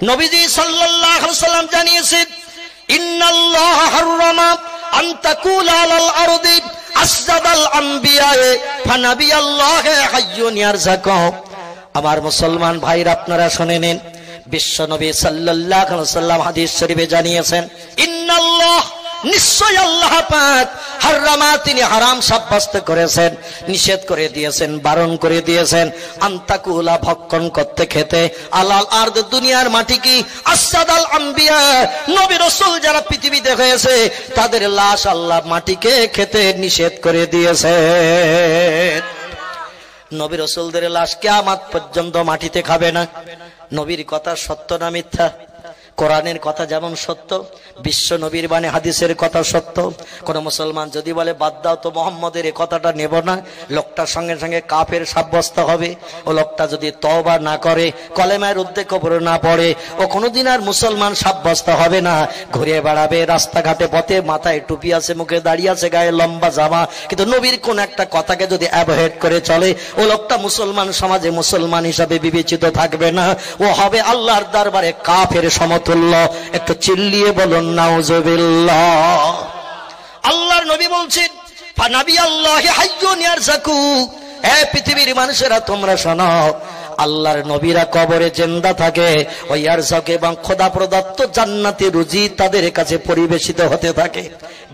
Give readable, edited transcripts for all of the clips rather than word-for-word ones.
নবীজি সাল্লাল্লাহু আলাইহি ওয়াসাল্লাম জানিয়েছেন, ইন্নাল্লাহ হাররামা আন তাকুলা আলাল আরদি আসজাদাল আম্বিয়া ফানাবিয়াল্লাহু হাইয়ুন ইয়ারযাকু। আমার মুসলমান ভাইরা আপনারা শুনে নিন, বিশ্ব নবী সাল্লাল্লাহু আলাইহি ওয়াসাল্লাম হাদিস শরীফে জানিয়েছেন, ইন্নাল্লাহ, নিশ্চয় আল্লাহ পাক, হারামা, তিনি হারাম সাব্যস্ত করেছেন, নিষেধ করে দিয়েছেন, বারণ করে দিয়েছেন, আন্তাকুলা, ভক্ষণ করতে, খেতে, আলাল আরদ, দুনিয়ার মাটি কি, আসজাদাল আম্বিয়া, নবী রাসূল যারা পৃথিবীতে হয়েছে তাদের লাশ আল্লাহ মাটিকে খেতে নিষেধ করে দিয়েছেন। নবী রাসূলদের লাশ কিয়ামত পর্যন্ত মাটিতে খাবে না। নবীর কথা সত্য না মিথ্যা? কোরআনের কথা যেমন সত্য, বিশ্ব নবীর বাণী হাদিসের কথা সত্য। কোন মুসলমান যদি বলে বাদ দাও তো মুহাম্মদের এই কথাটা নেব না, লোকটার সঙ্গে সঙ্গে কাফের সাব্যস্ত হবে। ও লোকটা যদি তওবা না করে, কলেমার উদ্দে কবরে না পড়ে, ও কোনোদিন আর মুসলমান সাব্যস্ত হবে না। ঘুরে বেড়াবে রাস্তাঘাটে, পথে, মাথায় টুপি আছে, মুখে দাঁড়িয়ে আছে, গায়ে লম্বা জামা, কিন্তু নবীর কোন একটা কথাকে যদি অ্যাভয়েড করে চলে, ও লোকটা মুসলমান সমাজে মুসলমান হিসাবে বিবেচিত থাকবে না, ও হবে আল্লাহর দরবারে কাফের সমতুল্য। একটু চিল্লিয়ে বলুন নাউজুবিল্লাহ। আল্লাহর নবী বলছেন, ফানাবিয়াল্লাহি হাইয়ুন ইয়ারযাকু, হে পৃথিবীর মানুষেরা তোমরা শোনো, আল্লাহর নবীরা কবরে জিন্দা থাকে, ওই ইয়ারযাক, এবং খোদা প্রদত্ত জান্নাতি রুজি তাদের কাছে পরিবেশিত হতে থাকে।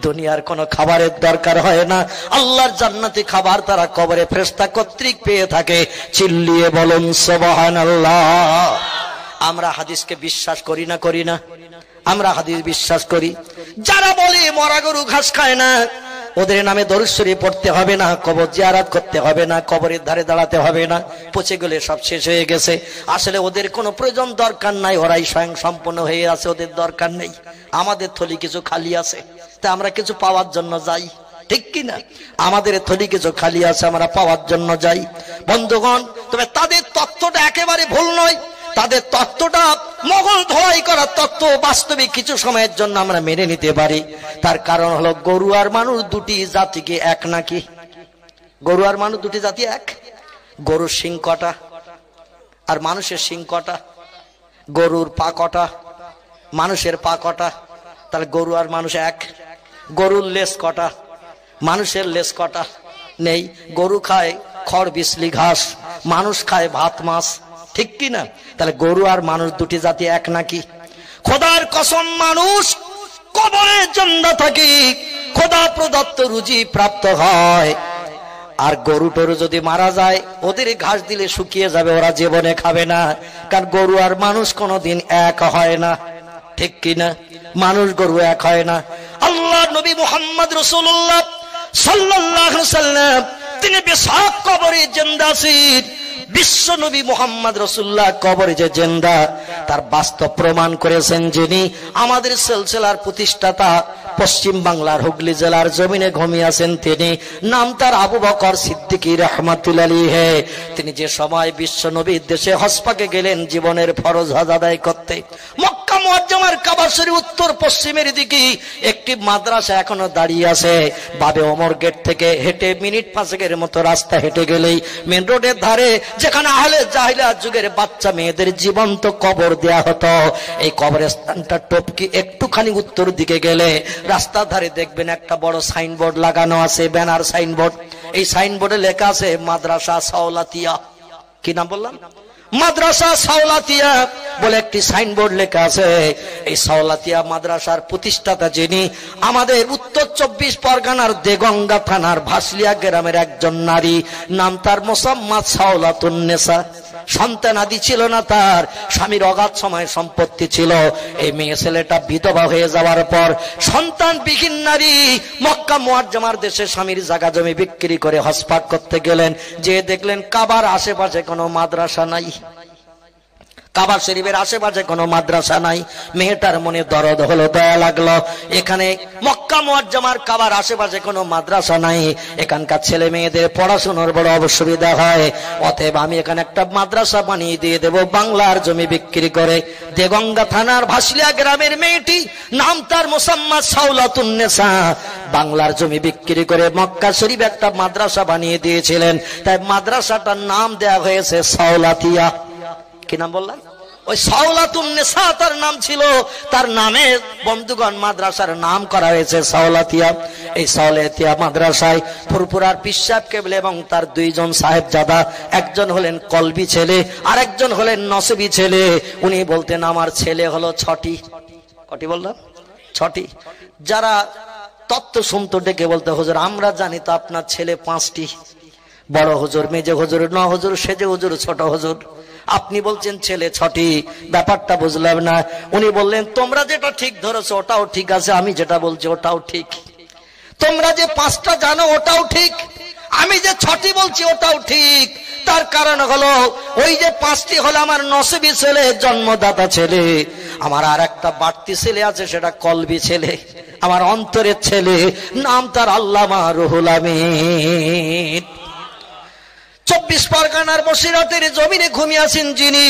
দুনিয়ার কোনো খাবারের দরকার হয় না, আল্লাহর জান্নাতি খাবার তারা কবরে ফেরেশতা কর্তৃক পেয়ে থাকে। চিল্লিয়ে বলুন সুবহানাল্লাহ। আমরা হাদিসকে বিশ্বাস করি না? করি না? আমরা হাদিস বিশ্বাস করি। যারা বলে মরা গরু ঘাস খায় না, ওদের নামে দরুদ শরীফ পড়তে হবে না, কবর জিয়ারত করতে হবে না, কবরের ধারে দাঁড়াতে হবে না, পচে গেলে সব শেষ হয়ে গেছে। আসলে ওদের কোনো প্রয়োজন দরকার নাই, ওরাই স্বয়ং সম্পন্ন হয়ে আছে, ওদের দরকার নেই। আমাদের থলি কিছু খালি আছে, তা আমরা কিছু পাওয়ার জন্য যাই, ঠিক কিনা? আমাদের থলি কিছু খালি আছে, আমরা পাওয়ার জন্য যাই। বন্ধুগণ, তবে তাদের তত্ত্বটা একেবারে ভুল নয়। তাদের তত্ত্বটা মগল ধোলাই করা তত্ত্ব, বাস্তবিক কিছু সময়ের জন্য আমরা মেনে নিতে পারি। তার কারণ হলো, গরু আর মানুষ দুটি জাতি কি এক নাকি? গরু আর মানুষ দুটি জাতি এক? গরুর শিং কটা আর মানুষের শিং কটা? গরুর পা কটা, মানুষের পা কটা? তাহলে গরু আর মানুষ এক। গরুর লেজ কটা, মানুষের লেজ কটা? নেই। গরু খায় খড় বিছলি ঘাস, মানুষ খায় ভাত মাছ, ঠিক কি না? তাহলে গরু আর মানুষ দুটি জাতি এক নাকি? খোদার কসম, মানুষ কবরে জিন্দা থাকে, খোদা প্রদত্ত রুজি প্রাপ্ত হয়। আর গরু টরু যদি মারা যায়, ওদের ঘাস দিলে শুকিয়ে যাবে, ওরা জীবনে খাবে না। কারণ গরু আর মানুষ কোনোদিন এক হয় না, ঠিক কিনা? মানুষ গরু এক হয় না। আল্লাহ নবী মুহাম্মদ রাসূলুল্লাহ সাল্লাল্লাহু আলাইহি ওয়াসাল্লাম তিনি বেশক কবরে জিন্দা আছেন। বিশ্ব নবী মুহাম্মদ রাসূলুল্লাহ কবরে যে জিন্দা, তার বাস্তব প্রমাণ করেছেন যিনি, আমাদের সিলসিলার প্রতিষ্ঠাতা, পশ্চিম বাংলার হুগলি জেলার জমিনে ঘুমিয়ে আছেন তিনি। নাম তার আবু বকর সিদ্দিকী রাহমাতুল্লাহি আলাইহি। তিনি যে সময় বিশ্ব নবীর দেশে হজ পাকে গেলেন জীবনের ফরজ হজ আদায় করতে, মক্কা মুআজ্জামার কাবা শরীফ উত্তর পশ্চিমের দিকে একটি মাদ্রাসা এখনো দাঁড়িয়ে আছে। বাবে ওমর গেট থেকে হেঁটে মিনিট 5 মতো রাস্তা হেঁটে গেলেই মেন রোডের ধারে, যেখানে আহলে জাহিলিয়াত যুগের বাচ্চা মেয়েদের জীবন্ত কবর দেয়া হতো, এই কবরস্থানটা টপকি একটুখানি উত্তর দিকে গেলে রাস্তার ধারে দেখবেন একটা বড় সাইনবোর্ড লাগানো আছে, ব্যানার সাইনবোর্ড। এই সাইনবোর্ডে লেখা আছে মাদ্রাসা সাওলাতিয়া। কি নাম বললাম? মাদ্রাসা সাওলাতিয়া বলে একটি সাইনবোর্ড লেখা আছে। এই সাওলাতিয়া মাদ্রাসার প্রতিষ্ঠাতা যিনি, আমাদের উত্তর 24 পরগনার দেগঙ্গা থানার ভাসলিয়া গ্রামের একজন নারী, নাম তার মোসাম্মদ সাওলাতুন নেসা। সন্তান আদি ছিল না তার, স্বামীর অগাধ সময় সম্পত্তি ছিল। এই মেয়ে ছেলেটা বিধবা হয়ে যাওয়ার পর সন্তান বিহীন নারী মক্কা মুআজ্জামার দেশে স্বামীর জায়গা জমি বিক্রি করে হজ পাক করতে গেলেন। যে দেখলেন কাবার আশেপাশে কোনো মাদ্রাসা নাই, কাবা শরীফের আশেপাশে কোনো মাদ্রাসা নাই। মেয়েটার মনে দরদ হলো, দয়া লাগলো। এখানে মক্কা মুআজ্জামার কাবার আশেপাশে কোনো মাদ্রাসা নাই, এখানকার ছেলে মেয়েদের পড়াশোনার বড় অসুবিধা হয়, অতএব আমি এখানে একটা মাদ্রাসা বানিয়ে দিয়ে দেব বাংলার জমি বিক্রি করে। দেগঙ্গা থানার ভাসলিয়া গ্রামের মেয়েটি, নাম তার মোসাম্মদ সাওলাতুন নেসা, বাংলার জমি বিক্রি করে মক্কা শরীফ একটা মাদ্রাসা বানিয়ে দিয়েছিলেন। তাই মাদ্রাসাটার নাম দেয়া হয়েছে সাওলাতিয়া। কি নাম বললাম? ওই সাওলাতুন নেসা তার নাম ছিল, তার নামে বন্ধুগণ মাদ্রাসার নাম করা হয়েছে সাওলাতিয়া। এই সাওলাতিয়া মাদ্রাসায় ফুরফুরার পীর সাহেব কেবল এবং তার দুইজন সাহেবজাদা, একজন হলেন কলবি ছেলে আর একজন হলেন নসবি ছেলে। উনি বলতেন আমার ছেলে হলো 6টি। কটি বললাম? 6টি। যারা তত্ত্ব শুনতো ডেকে বলতে হুজুর আমরা জানি তো আপনার ছেলে 5টি, বড় হুজুর, মেজে হুজুর, ন হুজুর, সেজে হুজুর, ছোট হুজুর, আপনি বলছেন ছেলে 6টি, ব্যাপারটা বুঝলাম না। উনি বললেন তোমরা যেটা ঠিক ধরেছো ওটাও ঠিক আছে, আমি যেটা বলছি ওটাও ঠিক। তোমরা যে 5টা জানো ওটাও ঠিক, আমি যে 6টি বলছি ওটাও ঠিক। তার কারণ হলো ওই যে 5টি হলো আমার নসিবী ছেলে, জন্মদাতা ছেলে। আমার আর একটা বাড়তি ছেলে আছে, সেটা কলবি ছেলে, আমার অন্তরের ছেলে, নাম তার আল্লামা রুহুল আমিন। 24 পরগনার বসিরহাটের জমিনে ঘুমিয়ে আছেন যিনি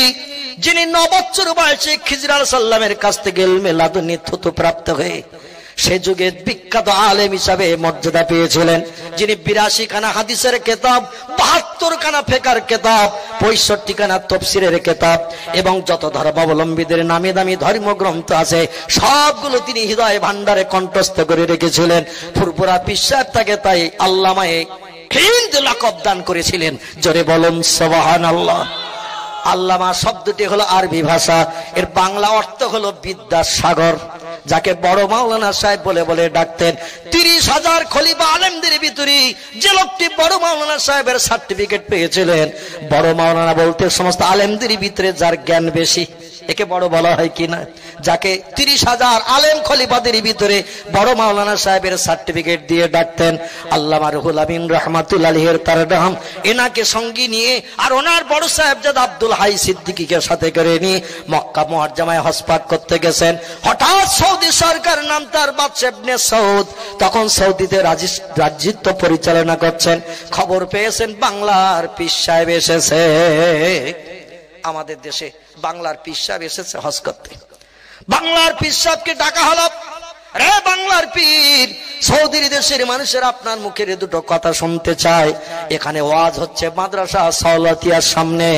9 বছর বয়সে খিজির আলাইহিস সালামের কাছ থেকে ইলমে লাদুনী থুতু প্রাপ্ত হয়ে সে যুগে বিখ্যাত আলেম হিসাবে মর্যাদা পেয়েছিলেন, যিনি 82 খানা হাদিসের কিতাব, 72 খানা ফিকহের কিতাব, 65 খানা তাফসীরের কিতাব এবং যত ধর্মাবলম্বীদের নামি দামি ধর্মগ্রন্থ আছে সবগুলো তিনি হৃদয় ভান্ডারে কণ্ঠস্থ করে রেখেছিলেন। ফুরফুরা পীর সাহেব তাকে তাই আল্লামায়ে হিন্দ লকব দান করেছিলেন। জোরে বলুন সুবহানাল্লাহ। আল্লামা শব্দটি হলো আরবি ভাষা, এর বাংলা অর্থ হলো বিদ্যাসাগর, যাকে বড় মাওলানা সাহেব বলে বলে ডাকতেন। 30,000 খলিফা আলেমদের ভিতরে যে লোকটি বড় মাওলানা সাহেবের সার্টিফিকেট পেয়েছিলেন, বড় মাওলানা বলতে সমস্ত আলেমদের ভিতরে যার জ্ঞান বেশি, একে বড় বলা হয় কিনা? যাকে 30,000 আলেম খলিফাদের ভিতরে বড় মাওলানা সাহেবের সার্টিফিকেট দিয়ে ডাকতেন আল্লামা রুহুল আমিন রাহমাতুল্লাহি আলাইহির তার নাম। এনাকে সঙ্গী নিয়ে আর ওনার বড় সাহেবজাদা আব্দুল হাই সিদ্দিকীকে সাথে করে নিয়ে মক্কা মুআজ্জামায় হজ পাক করতে গেছেন। হঠাৎ সৌদি সরকার, নাম তার বাদশা ইবনে সৌদ, তখন সৌদিতে রাজ্যিত্ব পরিচালনা করছেন। খবর পেয়েছেন বাংলার পীর সাহেব এসেছে, আমাদের দেশে বাংলার পীর সাহেব এসেছে হজ করতে। বাংলার পীর সাহেবকে ডাকা হলো, রে বাংলার পীর, সৌদির দেশের মানুষের আপনার মুখের দুটো কথা শুনতে চায়। এখানে ওয়াজ হচ্ছে মাদ্রাসা সাওলাতিয়ার সামনে,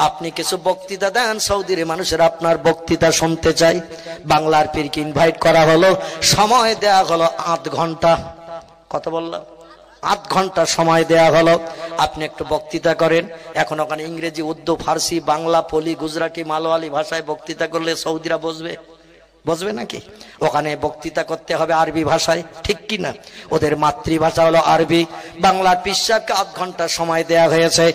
আপনি কিছু বক্তৃতা দেন, সৌদির মানুষের আপনার বক্তৃতা শুনতে চাই। বাংলার পীরকে ইনভাইট করা হলো, সময় দেয়া হলো 8 ঘন্টা। কত বললাম? 8 ঘন্টা সময় দেয়া হলো, আপনি একটু বক্তৃতা করেন। এখন ওখানে ইংরেজি, উর্দু, ফার্সি, বাংলা, পলি, গুজরাটি, মালয়ালি ভাষায় বক্তৃতা করলে সৌদিরা বসবে নাকি? ওখানে বক্তৃতা করতে হবে আরবি ভাষায়, ঠিক কি না? ওদের মাতৃভাষা হলো আরবি। বাংলার পীর সাহেবকে 8 ঘন্টা সময় দেয়া হয়েছে।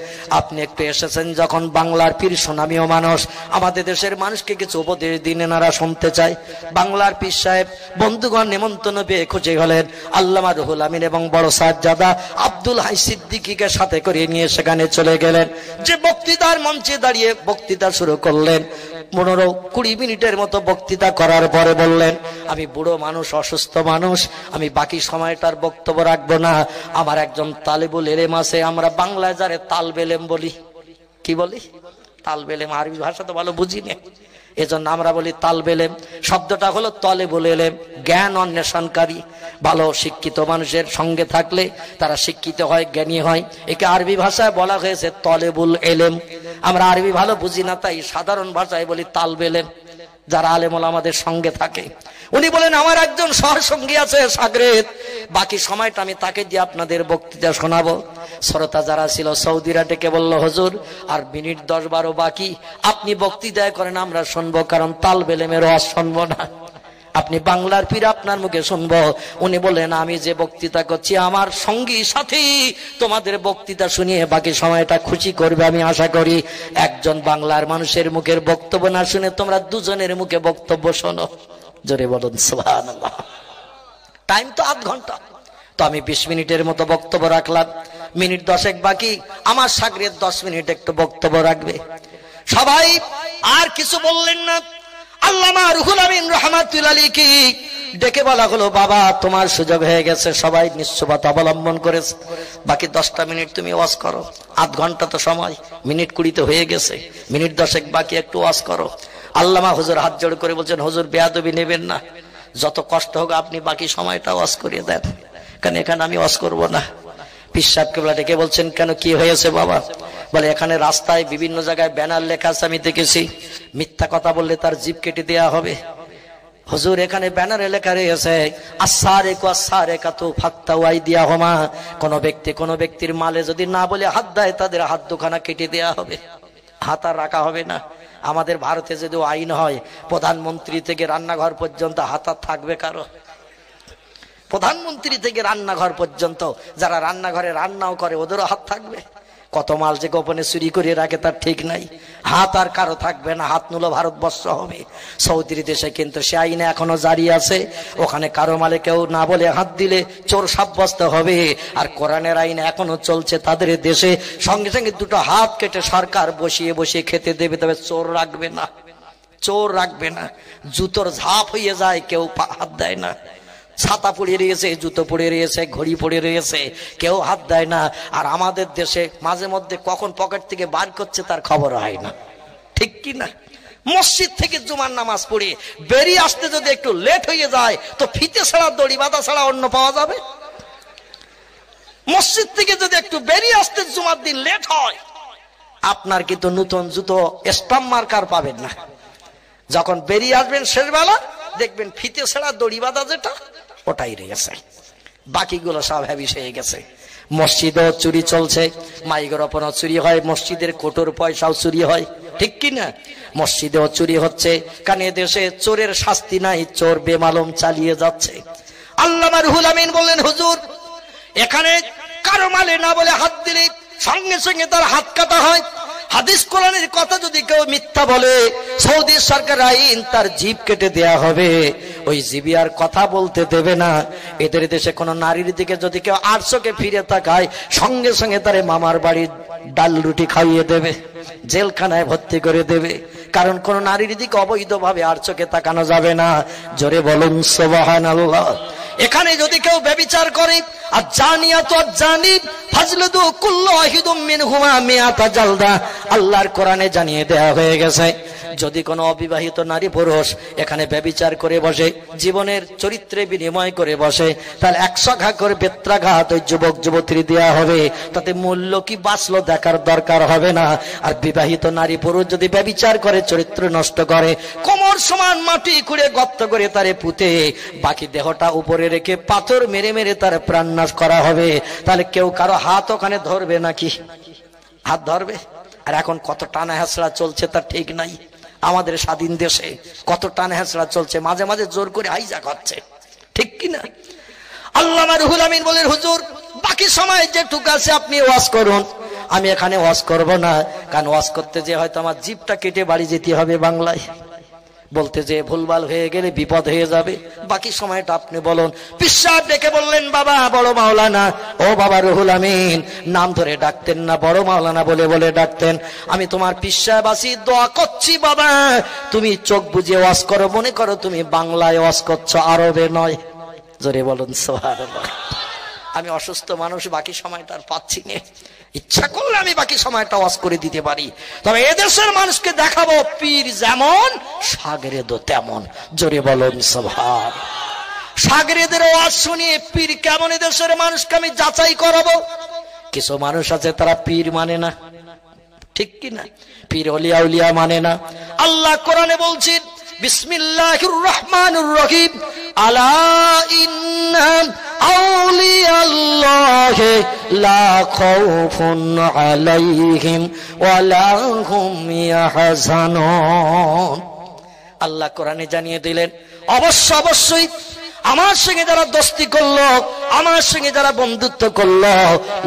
আপনি একটু এসেছেন যখন, বাংলার পীর সুনামীয় মানুষ, আমাদের দেশের মানুষকে কিছু উপদেশ দিন, এনারা শুনতে চায়। বাংলার পীর সাহেব বন্ধুগণ নেমন্তন্ন পেয়ে খুঁজে গেলেন আল্লামা রুহুল আমিন এবং বড় সাহেবজাদা আব্দুল হাই সিদ্দিকীকে সাথে করে নিয়ে সেখানে চলে গেলেন। যে বক্তৃতার মঞ্চে দাঁড়িয়ে বক্তৃতা শুরু করলেন, 15-20 মিনিটের মতো বক্তৃতা করার পরে বললেন, আমি বুড়ো মানুষ, অসুস্থ মানুষ, আমি বাকি সময়টার বক্তব্য রাখবো না। আমার একজন তালেবুল এলেম আছে, আমরা বাংলায় যারে তালবেলেম বলি। কি বলি? তালবেলেম। আরবি ভাষা তো ভালো বুঝি না, এজন্য আমরা বলি তালবেলেম। শব্দটা হলো তালেবুল এলেম, জ্ঞান অন্বেষণকারী। ভালো শিক্ষিত মানুষের সঙ্গে থাকলে তারা শিক্ষিত হয়, জ্ঞানী হয়। একে আরবি ভাষায় বলা হয়েছে তালেবুল এলেম। আমরা আরবি ভালো বুঝি না, তাই সাধারণ ভাষায় বলি তালবেলেম, যারা আলেম ওলামাদের সঙ্গে থাকে। উনি বলেন আমার একজন সহসঙ্গী আছে সাগরেদ, বাকি সময়টা আমি তাকে দিয়ে আপনাদের বক্তৃতা শোনাবো। শ্রোতা যারা ছিল সৌদিরা ডেকে বলল, হুজুর আর মিনিট 10-12 বাকি, আপনি বক্তৃতা করেন, আমরা শুনবো, কারণ তালবেলেমের ওয়াজ শুনবো না, আপনি বাংলার পীর, আপনার মুখে শুনবো। উনি বলেন আমি যে বক্তৃতা করছি আমার সঙ্গী সাথী তোমাদের বক্তৃতা শুনিয়ে বাকি সময়টা খুশি করবে আমি আশা করি। একজন বাংলার মানুষের মুখের বক্তব্য না শুনে তোমরা দুজনের মুখে বক্তব্য শোনো। জোরে বলুন সুবহানাল্লাহ। টাইম তো 8 ঘন্টা, তো আমি 20 মিনিটের মতো বক্তব্য রাখলাম। মিনিট 10 বাকি, আমার সাগরেদ 10 মিনিট একটু বক্তব্য রাখবে। সবাই আর কিছু বললেন না। আল্লামা রুহুল আমিন রাহমাতুল্লাহি আলাইহি ডেকে বলা হলো, বাবা তোমার সুযোগ হয়ে গেছে, সবাই নিশ্চয়তা অবলম্বন করেছে, বাকি 10টা মিনিট তুমি ওয়াজ করো। 8 ঘন্টা তো সময়, মিনিট 20 তো হয়ে গেছে, মিনিট 10 বাকি, একটু ওয়াজ করো। আল্লামা হুজুর হাত জোড় করে বলছেন, হুজুর বেয়াদবি নেবেন না, যত কষ্ট হোক আপনি বাকি সময়টা ওয়াজ করিয়ে দেন, কারণ এখানে আমি ওয়াজ করবো না। পীর সাহেব কেবলা ডেকে বলছেন, কেন, কি হয়েছে বাবা? বলে এখানে রাস্তায় বিভিন্ন জায়গায় ব্যানার লেখা আছে, আমি দেখেছি মিথ্যা কথা বললে তার জিভ কেটে দেয়া হবে। হুজুর এখানে ব্যানারে লেখা রয়েছে আসারেকু আসারেকাতু ফাকতাউ আইদিয়াহুমা, কোন ব্যক্তি কোন ব্যক্তির মালে যদি না বলে হাত দেয় তাদের হাত দুখানা কেটে দেয়া হবে, হাত আর রাখা হবে না। আমাদের ভারতে যদি আইন হয় প্রধানমন্ত্রী থেকে রান্নাঘর পর্যন্ত হাত আর থাকবে কারো? প্রধানমন্ত্রী থেকে রান্নাঘর পর্যন্ত যারা রান্নাঘরে রান্নাও করে ওদেরও হাত থাকবে? কত মাল যে গোপনে চুরি করে রাখে তার ঠিক নাই। হাত আর কারো থাকবে না, হাত নিল ভারতবর্ষ হবে। সৌদির দেশে কিন্তু সে আইনে এখনো জারি আছে, ওখানে কারো মালে কেউ না বলে হাত দিলে চোর সাব্যস্ত হবে। আর কোরআনের আইন এখনো চলছে তাদের দেশে, সঙ্গে সঙ্গে দুটো হাত কেটে সরকার বসিয়ে বসিয়ে খেতে দেবে, তবে চোর রাখবে না, চোর রাখবে না। জুতোর ঝাপ হয়ে যায়, কেউ হাত দেয় না। ছাতা পড়ে রয়েছে, জুতো পড়ে রয়েছে, ঘড়ি পড়ে রয়েছে, কেউ হাত দেয় না। আর আমাদের দেশে মাঝে মধ্যে কখন পকেট থেকে বার করছে তার খবর হয় না, ঠিক কি না? মসজিদ থেকে জুমার নামাজ পড়ে বেরিয়ে আসতে যদি একটু লেট হয়ে যায় তো ফিতে ছাড়া দড়ি বাঁধা ছাড়া অন্য পাওয়া যাবে? মসজিদ থেকে যদি একটু বেরিয়ে আসতে জুমার দিন লেট হয়, আপনার কিন্তু নতুন জুতো স্টাম্প মার্কার পাবেন না। যখন বেরিয়ে আসবেন শেষবেলা দেখবেন ফিতে ছাড়া দড়ি বাঁধা যেটা ওটাই রয়েছে, বাকিগুলো সব হ্যাবিস হয়ে গেছে। মসজিদেও চুরি চলছে, মাইকের ওপরও চুরি হয়, মসজিদের কোটোর পয়সাও চুরি হয়, ঠিক কিনা? মসজিদেও চুরি হচ্ছে, কারণ দেশে চোরের শাস্তি নাই, চোর বেমালুম চালিয়ে যাচ্ছে। আল্লামা রুহুল আমিন বললেন হুজুর এখানে কারো মালে না বলে হাত দিলে সঙ্গে সঙ্গে তার হাত কাটা হয়। হাদিস কোরআনের কথা যদি কেউ মিথ্যা বলে সৌদি সরকার আইন তার জিভ কেটে দেয়া হবে, ওই জিবি আর কথা বলতে দেবে না। এদের দেশে কোন নারীর দিকে যদি কেউ আর চোখে ফিরে তাকায় সঙ্গে সঙ্গে তারে মামার বাড়ির ডাল রুটি খাইয়ে দেবে, জেলখানায় ভর্তি করে দেবে। কারণ কোন নারীর দিকে অবৈধভাবে আর চোখে তাকানো যাবে না। জোরে বলুন সুবহানাল্লাহ। এখানে যদি কেউ ব্যভিচার করে আর জানিয়াত জানি ফাজলুদু কুল্লু ওয়াহিদুম মিনহুমা মিআতা জালদা, আল্লাহর কোরআনে জানিয়ে দেয়া হয়ে গেছে যদি কোনো অবিবাহিত নারী পুরুষ এখানে ব্যভিচার করে বসে, জীবনের চরিত্রে বিনিময় করে বসে, তাহলে 100 ঘা করে বেত্রাঘাত ওই যুবক যুবতী দেওয়া হবে। তাতে মূল্য কি বাঁচলো দেখার দরকার হবে না। আর বিবাহিত নারী পুরুষ যদি ব্যভিচার করে, চরিত্র নষ্ট করে, কোমর সমান মাটি খুঁড়ে গর্ত করে তারে পুঁতে বাকি দেহটা উপরে রেখে পাথর মেরে মেরে তার প্রাণনাশ করা হবে। তাহলে কেউ কারো হাত ওখানে ধরবে নাকি? হাত ধরবে? আর এখন কত টানা হেঁচড়া চলছে তার ঠিক নাই। আমাদের স্বাধীন দেশে কত টানা হেঁচড়া চলছে, মাঝে মাঝে জোর করে হাইজাক হচ্ছে, ঠিক কিনা? আল্লামা রুহুল আমিন বলেন হুজুর বাকি সময় যেটুকু আছে আপনি ওয়াজ করুন, আমি এখানে ওয়াজ করব না। কারণ ওয়াজ করতে যে হয়তো আমার জিভটা কেটে বাড়ি যেতে হবে বাংলায়, বলতে যে ভুলভাল হয়ে গেলে বিপদ হয়ে যাবে। বাকি সময়টা আপনি বলুন। পিসাব ডেকে বললেন বাবা বড় মাওলানা। ও বাবা রুহুল আমিন, নাম ধরে ডাকতেন না, বড় মাওলানা বলে বলে ডাকতেন। আমি তোমার পিসাব আছি, দোয়া করছি বাবা তুমি চোখ বুজিয়ে ওয়াজ করো, মনে করো তুমি বাংলায় ওয়াজ করছো, আরবে নয়। জোরে বলুন সুবহানাল্লাহ। আমি অসুস্থ মানুষ, বাকি সময়টা আর পাচ্ছি না। ইচ্ছা করলে আমি বাকি সময়টা ওয়াজ করে দিতে পারি, তবে এদেশের মানুষকে দেখাবো পীর যেমন সাগরেদও তেমন। জোরে বলুন সুবহান। সাগরেদের ওয়াজ শুনিয়ে পীর কেমন এদেশের মানুষকে আমি যাচাই করাবো। কিছু মানুষ আছে তারা পীর মানে না, ঠিক কি না? পীর ওলিয়া উলিয়া মানে না। আল্লাহ কোরআনে বলছেন বিসমিল্লাহির রহমানির রহিম, আলা ইন্না আউলিয়াল্লাহি লা খাউফুন আলাইহিম ওয়া লা হুম ইয়াহজানুন। আল্লাহ কোরআনে জানিয়ে দিলেন অবশ্যই আমার সঙ্গে যারা দোস্তি করলো, আমার সঙ্গে যারা বন্ধুত্ব করলো,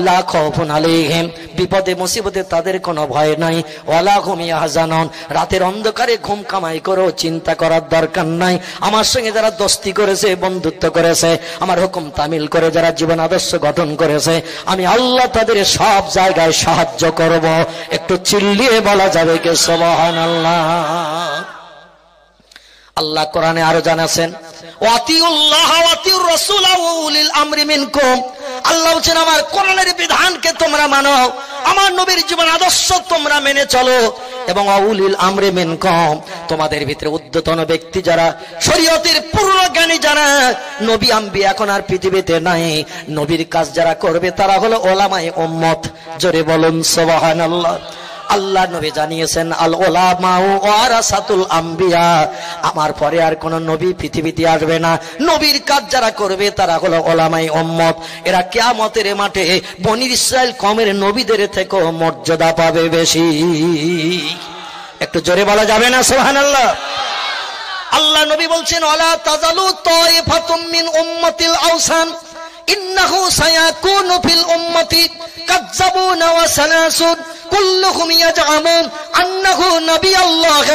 লা খাউফুন আলাইহিম, বিপদে মুসিবতে তাদের কোনো ভয় নাই, ওয়ালা হুম ইয়াহজানুন, রাতের অন্ধকারে ঘুম কামাই করো, চিন্তা করার দরকার নাই। আমার সঙ্গে যারা দোস্তি করেছে, বন্ধুত্ব করেছে, আমার হুকুম তামিল করে যারা জীবন আদর্শ গঠন করেছে, আমি আল্লাহ তাদের সব জায়গায় সাহায্য করব। একটু চিল্লিয়ে বলা যাবে কি সুবহানাল্লাহ। আল্লাহ কোরআনে আরো জানাছেন ওয়াতিউল্লাহ ওয়াতিউর রাসূল ওয়া উলিল আমরি মিনকুম। আল্লাহ বলেন আমার কোরআনের বিধানকে তোমরা মানো, আমার নবীর জীবন আদর্শ তোমরা মেনে চলো, এবং উলিল আমরি মিনকুম, তোমাদের ভিতরে উদ্যতন ব্যক্তি যারা, শরীয়তের পূর্ণ জ্ঞানী যারা, নবী আম্বিয়া এখন আর পৃথিবীতে নাই, নবীর কাজ যারা করবে তারা হলো ওলামায়ে উম্মত। জোরে বলুন সুবহানাল্লাহ। আল্লাহ নবী জানিয়েছেন আল উলামা ওয়ারাসাতুল আম্বিয়া, আমার পরে আর কোন নবী পৃথিবীতে আসবে না। নবীর কাজ যারা করবে তারা হলো উলামায়ে উম্মত। এরা কিয়ামতের মাঠে বনি ইসরাইল কওমের নবীদের থেকেও মর্যাদা পাবে বেশি। একটু জোরে বলা যাবে না সুবহানাল্লাহ? আল্লাহ নবী বলছেন ওয়ালা তাজালু তায়ফাতুম মিন উম্মাতিল আওসান ইন্নাহু সায়াকুনু ফিল উম্মতি কাযযাবুনা ওয়া সালাসুন কুল্লুহুম ইয়াজআমুন আন্নাহু নাবিয়ুল্লাহ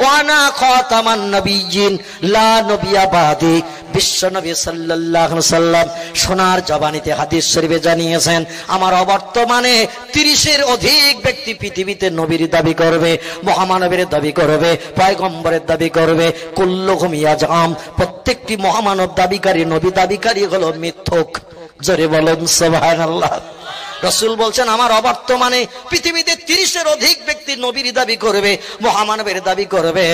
ওয়া আনা খাতামান নাবিয়্যিন লা নবিয়্যা বাদি। বিশ্ব নবী সাল্লাল্লাহু আলাইহি সাল্লাম সোনার জবানিতে হাদিস শরীফে জানিয়েছেন আমার অবর্তমানে 30-এর অধিক ব্যক্তি পৃথিবীতে নবীর দাবি করবে, মহামানবের দাবি করবে, পয়গম্বরের দাবি করবে। কুল্লুহুম ইয়াজআম, প্রত্যেকটি মহামানব দাবিকারী নবী দাবিকারী হলো মিথ্যুক। জোরে বলেন সুবহানাল্লাহ। রাসূল বলছেন আমার অবর্তমানে পৃথিবীতে 30-এর অধিক ব্যক্তি নবীর দাবি করবে, মহামানবের দাবি করবে,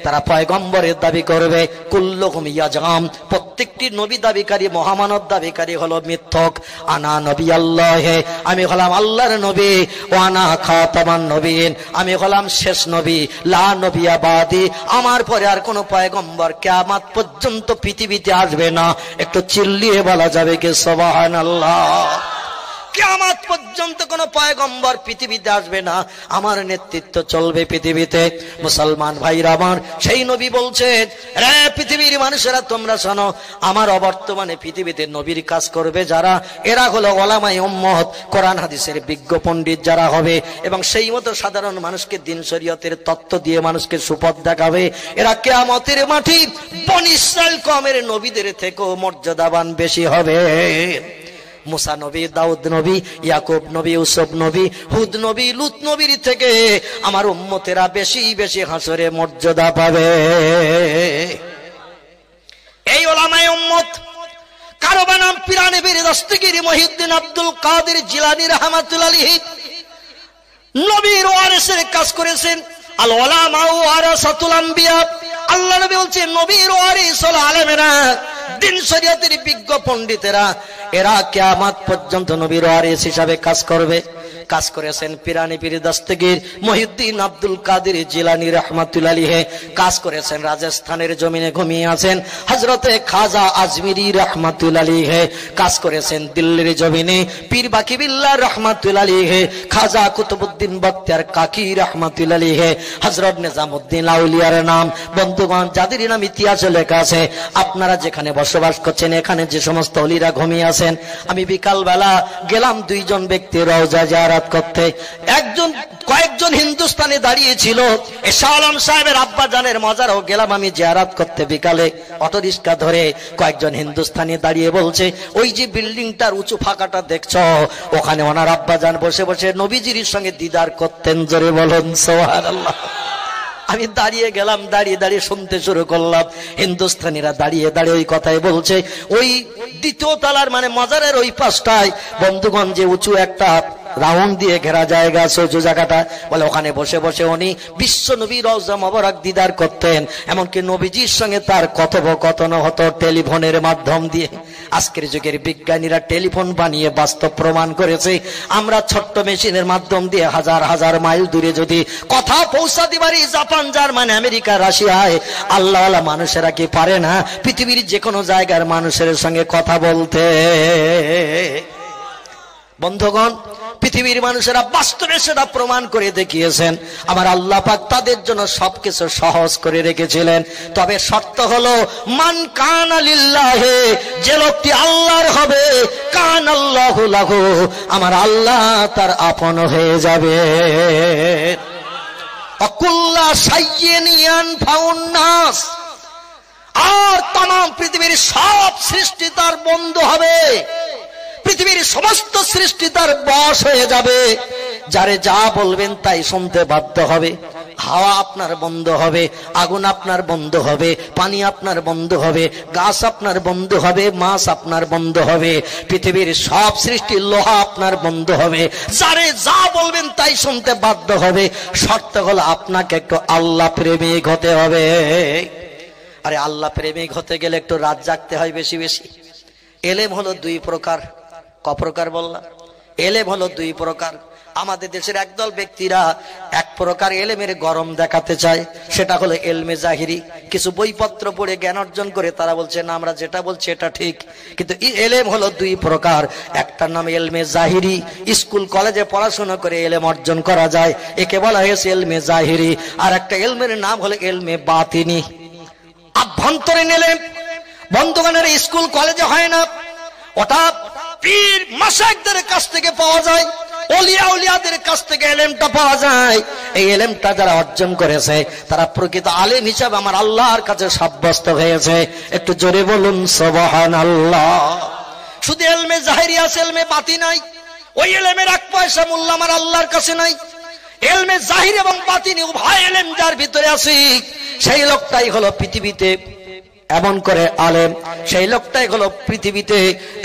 তারা পয়গম্বরের দাবি করবে। কুল্লুহুম ইয়াজআম, প্রত্যেকটি নবী দাবিকারী মহামানব দাবিকারী হলো মিথ্যক। আনা নবী আল্লাহ, আমি হলাম আল্লাহর নবী। ওয়া আনা খাতামান নবীন, আমি হলাম শেষ নবী। লা নবিয়্যা বাদি, আমার পরে আর কোন পয়গম্বর কিয়ামত পর্যন্ত পৃথিবীতে আসবে না। একটু চিল্লিয়ে বলা যাবে কি সুবহানাল্লাহ? কিয়ামত পর্যন্ত কোন পয়গম্বর পৃথিবীতে আসবে না, আমার নেতৃত্ব চলবে পৃথিবীতে। মুসলমান ভাইরা আমার, সেই নবী বলছেন রে পৃথিবীর মানুষেরা তোমরা শোনো, আমার অবর্তমানে পৃথিবীতে নবীর কাজ করবে যারা, এরা হলো উলামায়ে উম্মত, কোরআন হাদিসের বিজ্ঞ পণ্ডিত যারা হবে এবং সেই মতো সাধারণ মানুষকে দ্বীন শরীয়তের তত্ত্ব দিয়ে মানুষকে সুপথ দেখাবে। এরা কিয়ামতের মাঠে বনি ইসরাইল কওমের নবীদের থেকেও মর্যাদাবান বেশি হবে। মুসা নবী, দাউদ নবী, ইয়াকুব নবী, ইউসুফ নবী, হুদ নবী, লূত নবীর থেকে আমার উম্মতেরা বেশি বেশি হাসরে মর্যাদা পাবে। এই উলামায়ে উম্মত কারো নাম পীরানে পীর দস্তগীর মহিউদ্দিন আব্দুল কাদের জিলানী রাহমাতুল্লাহ আলাইহি নবীর ওয়ারিসের কাজ করেছেন। আল উলামা ওয়ারাসাতুল আম্বিয়া, আল্লাহ নবী বলছেন নবীর ওয়ারিস হলো আলেমেরা, দ্বীন শরীয়তের বিজ্ঞ পণ্ডিতেরা। এরা কিয়ামত পর্যন্ত নবীর ওয়ারিস হিসাবে কাজ করবে। কাজ করেছেন পীরানে পীর দস্তগীর মহিউদ্দিন আব্দুল কাদের জিলানী রাহমাতুল্লাহ আলাইহি, কাজ করেছেন রাজস্থানের জমিনে ঘুমিয়ে আছেন হযরতে খাজা আজমিরি রাহমাতুল্লাহ আলাইহি, কাজ করেছেন দিল্লির জমিনে পীর বাকি বিল্লাহ রাহমাতুল্লাহ আলাইহি, খাজা কুতুবউদ্দিন বখতিয়ার কাকি রাহমাতুল্লাহ আলাইহি, হযরত নিজামউদ্দিন আউলিয়ার নাম। বন্ধুগণ, যাদের নাম ইতিহাসে লেখা আছে, আপনারা যেখানে বসবাস করছেন এখানে যে সমস্ত ওলিরা ঘুমিয়ে আছেন, আমি বিকাল বেলা গেলাম দুইজন ব্যক্তি রওজা জিয়ারত করতে। কয়েকজন হিন্দুস্তানে দাঁড়িয়েছিল, শাহ আলম সাহেবের আব্বা জানের মজারও গেলাম আমি জিয়ারত করতে। বিকালে অটো রিক্সা ধরে কয়েকজন হিন্দুস্তানি দাঁড়িয়ে বলছে ওই যে বিল্ডিংটার উঁচু ফাঁকাটা দেখছো, ওখানে ওনার আব্বা জান বসে বসে নবীজির সঙ্গে দিদার করতেন। জোরে বলেন সুবহানাল্লাহ। আমি দাঁড়িয়ে গেলাম, দাঁড়িয়ে দাঁড়িয়ে শুনতে শুরু করলাম। হিন্দুস্তানিরা দাঁড়িয়ে দাঁড়িয়ে ওই কথাই বলছে। ওই দ্বিতীয় তলার মানে মজারের ওই পাশটায় বন্ধুগণ যে উঁচু একটা রাউন্ড দিয়ে ঘেরা জায়গা আছে, ওই জায়গাটা বলে ওখানে বসে বসে উনি বিশ্ব নবী রওজা মোবারক দিদার করতেন। এমনকি নবীজির সঙ্গে তার কথোপকথন হতো টেলিফোনের মাধ্যম দিয়ে। আজকের যুগের বিজ্ঞানীরা টেলিফোন বানিয়ে বাস্তব প্রমাণ করেছে আমরা ছোট্ট মেশিনের মাধ্যম দিয়ে হাজার হাজার মাইল দূরে যদি কথা পৌঁছাতে পারি, জাপান, জার্মানি, আমেরিকা, রাশিয়ায়, আল্লাহওয়ালা মানুষেরা কি পারে না পৃথিবীর যে কোনো জায়গার মানুষের সঙ্গে কথা বলতে? বন্ধুগণ, পৃথিবীর মানুষেরা বাস্তবে সেটা প্রমাণ করে দেখিয়েছেন। আমার আল্লাহ পাক তাদের জন্য সবকিছু সহজ করে রেখেছিলেন। তবে শর্ত হলো মান কানা লিল্লাহি, যে লোকটি আল্লাহর হবে, কানাল্লাহু লাহু, আমার আল্লাহ তার আপন হয়ে যাবে। অকুল্লা সাইয়্যিন ইয়ানফাউন নাস, আর तमाम পৃথিবীর সব সৃষ্টি তার বন্ধু হবে, পৃথিবীর সমস্ত সৃষ্টি তার বশ হয়ে যাবে। যারে যা বলবেন তাই শুনতে বাধ্য হবে। হাওয়া আপনার বন্ধ হবে, আগুন আপনার বন্ধ হবে, পানি আপনার বন্ধ হবে, গাছ আপনার বন্ধ হবে, মাছ আপনার বন্ধ হবে, পৃথিবীর সব সৃষ্টি লোহা আপনার বন্ধ হবে। যারে যা বলবেন তাই শুনতে বাধ্য হবে। শর্ত হলো আপনাকে একটু আল্লাহ প্রেমিক হতে হবে। আরে আল্লাহ প্রেমিক হতে গেলে একটু রাত জাগতে হয় বেশি বেশি। এলেম হলো দুই প্রকার। ক প্রকার বললাম? এলেম হলো দুই প্রকার। আমাদের দেশের একদল ব্যক্তিরা এক প্রকার এলেমের গরম দেখাতে চায়, সেটা হলো এলমে জাহিরি। কিছু বইপত্র পড়ে জ্ঞান অর্জন করে তারা বলছে না আমরা যেটা বলছি এটা ঠিক। কিন্তু এলেম হলো দুই প্রকার, একটার নাম এলমে জাহিরি, স্কুল কলেজে পড়াশোনা করে এলেম অর্জন করা যায়, একে বলা হয়েছে এলমে জাহিরি। আর একটা এলমের নাম হলো এলমে বাতিনি, আভ্যন্তরীণ এলেম। বন্ধুগণের স্কুল কলেজে হয় না, ওটা পীর মাশায়েখদের কাছ থেকে পাওয়া যায়, ওলিয়া উলিয়াদের কাছ থেকে এলেমটা পাওয়া যায়। এই এলেমটা যারা অর্জন করেছে তারা প্রকৃত আলেম হিসাবে আমার আল্লাহর কাছে সাব্যস্ত হয়েছে। একটু জোরে বলুন সুবহানাল্লাহ। শুধু এলমে জাহিরি আছে, এলমে বাতিন নাই। ওই এলেমের এক পয়সা মূল্য আমার আল্লাহর কাছে নাই। এলমে জাহির এবং বাতিনি উভয় এলেম যার ভিতরে আছে, সেই লোকটাই হলো পৃথিবীতে এমন করে আলেম, সেই লোকটাই হলো পৃথিবীতে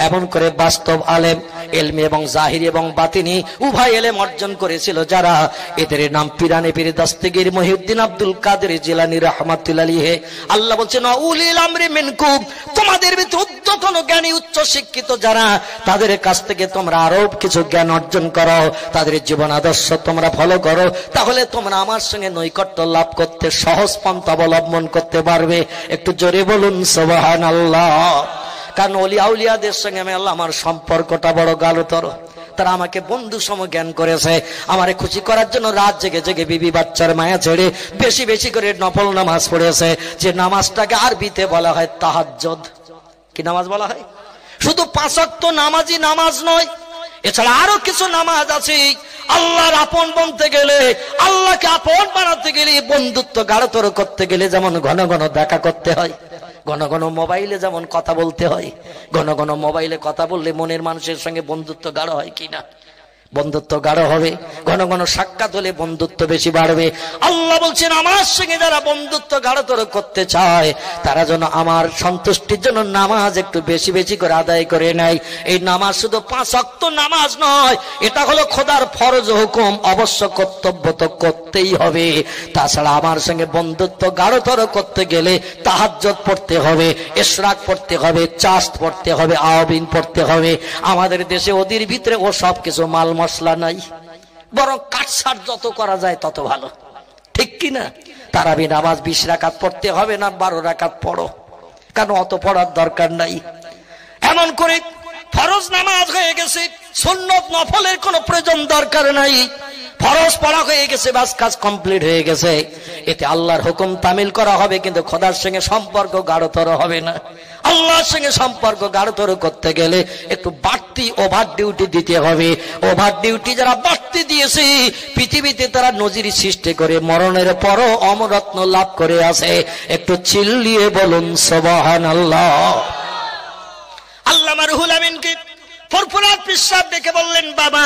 এমন করে বাস্তব আলেম। এলমে এবং জাহিরি এবং বাতিনি উভয় এলেম অর্জন করেছিল যারা, এদের নাম পিরানে পীর দস্তগীর মহিউদ্দিন আব্দুল কাদের জিলানী রাহমাতুল্লাহ আলাইহি। আল্লাহ বলছেন উলিল আমরি মিনকুম, তোমাদের ভিতরে উদ্ধতন জ্ঞানী উচ্চ শিক্ষিত যারা, তাদের কাছ থেকে তোমরা আরো কিছু জ্ঞান অর্জন করো, তাদের জীবন আদর্শ তোমরা ফলো করো, তাহলে তোমরা আমার সঙ্গে নৈকট্য লাভ করতে সহজ পন্থা অবলম্বন করতে পারবে। একটু জোরে বলুন সুবহানাল্লাহ। কারণ ওলিয়া উলিয়াদের সঙ্গে আমি আল্লাহ আমার সম্পর্কটা বড় গাঢ়তর। তারা আমাকে বন্ধু সম জ্ঞান করেছে, আমারে খুশি করার জন্য রাত জেগে জেগে বিবি বাচ্চার মায়া ছেড়ে বেশি বেশি করে নফল নামাজ পড়েছে, যে নামাজটাকে আরবিতে বলা হয় তাহাজ্জুদ। কি নামাজ বলা হয়? শুধু 5 ওয়াক্ত নামাজই নামাজ নয়, এছাড়া আরো কিছু নামাজ আছে। আল্লাহর আপন বনতে গেলে, আল্লাহকে আপন বানাতে গেলে, বন্ধুত্ব গাঢ়তর করতে গেলে যেমন ঘন ঘন দেখা করতে হয়, ঘন ঘন মোবাইলে যেমন কথা বলতে হয়, ঘন ঘন মোবাইলে কথা বললে মনের মানুষের সঙ্গে বন্ধুত্ব গাঢ় হয় কিনা? বন্ধুত্ব গাঢ় হবে। ঘন ঘন সাক্ষাৎ হলে বন্ধুত্ব বেশি বাড়বে। আল্লাহ বলছেন আমার সঙ্গে যারা বন্ধুত্ব গাঢ়তর করতে চায় তারা যেন আমার সন্তুষ্টির জন্য নামাজ একটু বেশি বেশি করে আদায় করে নেয়। এই নামাজ শুধু 5 ওয়াক্ত নামাজ নয়, এটা হলো খোদার ফরজ হুকুম, অবশ্য কর্তব্য তো করতেই হবে। তাছাড়া আমার সঙ্গে বন্ধুত্ব গাঢ়তর করতে গেলে তাহাজ্জুদ পড়তে হবে, ইশরাক পড়তে হবে, চাস্ত পড়তে হবে, আওয়াবিন পড়তে হবে। আমাদের দেশে ওদের ভিতরে ও সব কিছু মাল মশলা নাই, বরং কাটছাট যত করা যায় তত ভালো, ঠিক কিনা? তারাবি নামাজ 20 রাকাত পড়তে হবে না 12 রাকাত পড়ো, কারণ অত পড়ার দরকার নাই। এমন করে ফরজ নামাজ হয়ে গেছে, সুন্নত নফলের কোনো প্রয়োজন দরকার নাই, ফরজ পড়া হয়ে গেছে, বাস কাজ কমপ্লিট হয়ে গেছে। এতে আল্লাহর হুকুম তামিল করা হবে, কিন্তু খোদার সঙ্গে সম্পর্ক গাঢ়তর হবে না। আল্লাহর সঙ্গে সম্পর্ক গাঢ়তর করতে গেলে একটু বাড়তি ওভার ডিউটি দিতে হবে। ওভার ডিউটি যারা বাড়তি দিয়েছে পৃথিবীতে তারা নজির সৃষ্টি করে মরণের পরও অমরত্ন লাভ করে আছে। একটু চিল্লিয়ে বলুন সুবহানাল্লাহ। আল্লামা রুহুল আমিনকে ফুরফুরাত পিসাব ডেকে বললেন, বাবা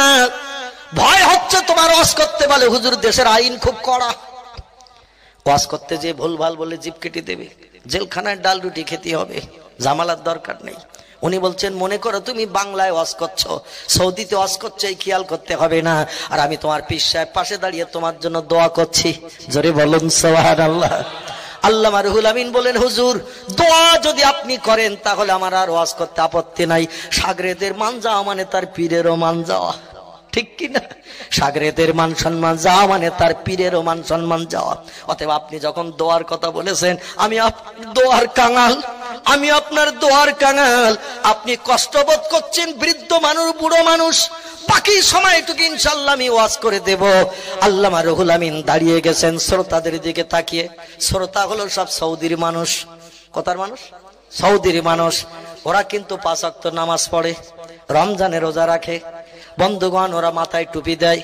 ভয় হচ্ছে তোমার ওয়াজ করতে, বলে হুজুর দেশের আইন খুব কড়া, ওয়াজ করতে যে ভুলভাল বলে জিভ কেটে দেবে, জেলখানায় ডাল রুটি খেতে হবে, জামালার দরকার নেই। উনি বলছেন মনে করো তুমি বাংলায় ওয়াজ করছো, সৌদিতে ওয়াজ করছো, এই খেয়াল করতে হবে না। আর আমি তোমার পীর সাহেব পাশে দাঁড়িয়ে তোমার জন্য দোয়া করছি, জোরে বলুন সুবহানাল্লাহ। আল্লামা রুহুল আমিন বলেন, হুজুর দোয়া যদি আপনি করেন তাহলে আমার আর ওয়াজ করতে আপত্তি নাই। সাগরেদের মান যাওয়া মানে তার পীরেরও মান যাওয়া, ঠিক কিনা? সাগরেদের মান সম্মান যাওয়া মানে তার পীরেরও মান সম্মান যাওয়া। অতএব আপনি যখন দোয়ার কথা বলেছেন, আমি দোয়ার কাঙাল, আমি আপনার দোয়ার কাঙাল। আপনি কষ্টবোধ করছেন, বৃদ্ধ মানুষ, বুড়ো মানুষ, বাকি সময়টুকু ইনশাআল্লাহ আমি ওয়াজ করে দেব। আল্লামা রুহুল আমিন দাঁড়িয়ে গেছেন শ্রোতাদের দিকে তাকিয়ে। শ্রোতা হলো সব সৌদির মানুষ। কোথার মানুষ? সৌদির মানুষ। ওরা কিন্তু 5 ওয়াক্ত নামাজ পড়ে, রমজানে রোজা রাখে। বন্ধুগণ, ওরা মাথায় টুপি দেয়,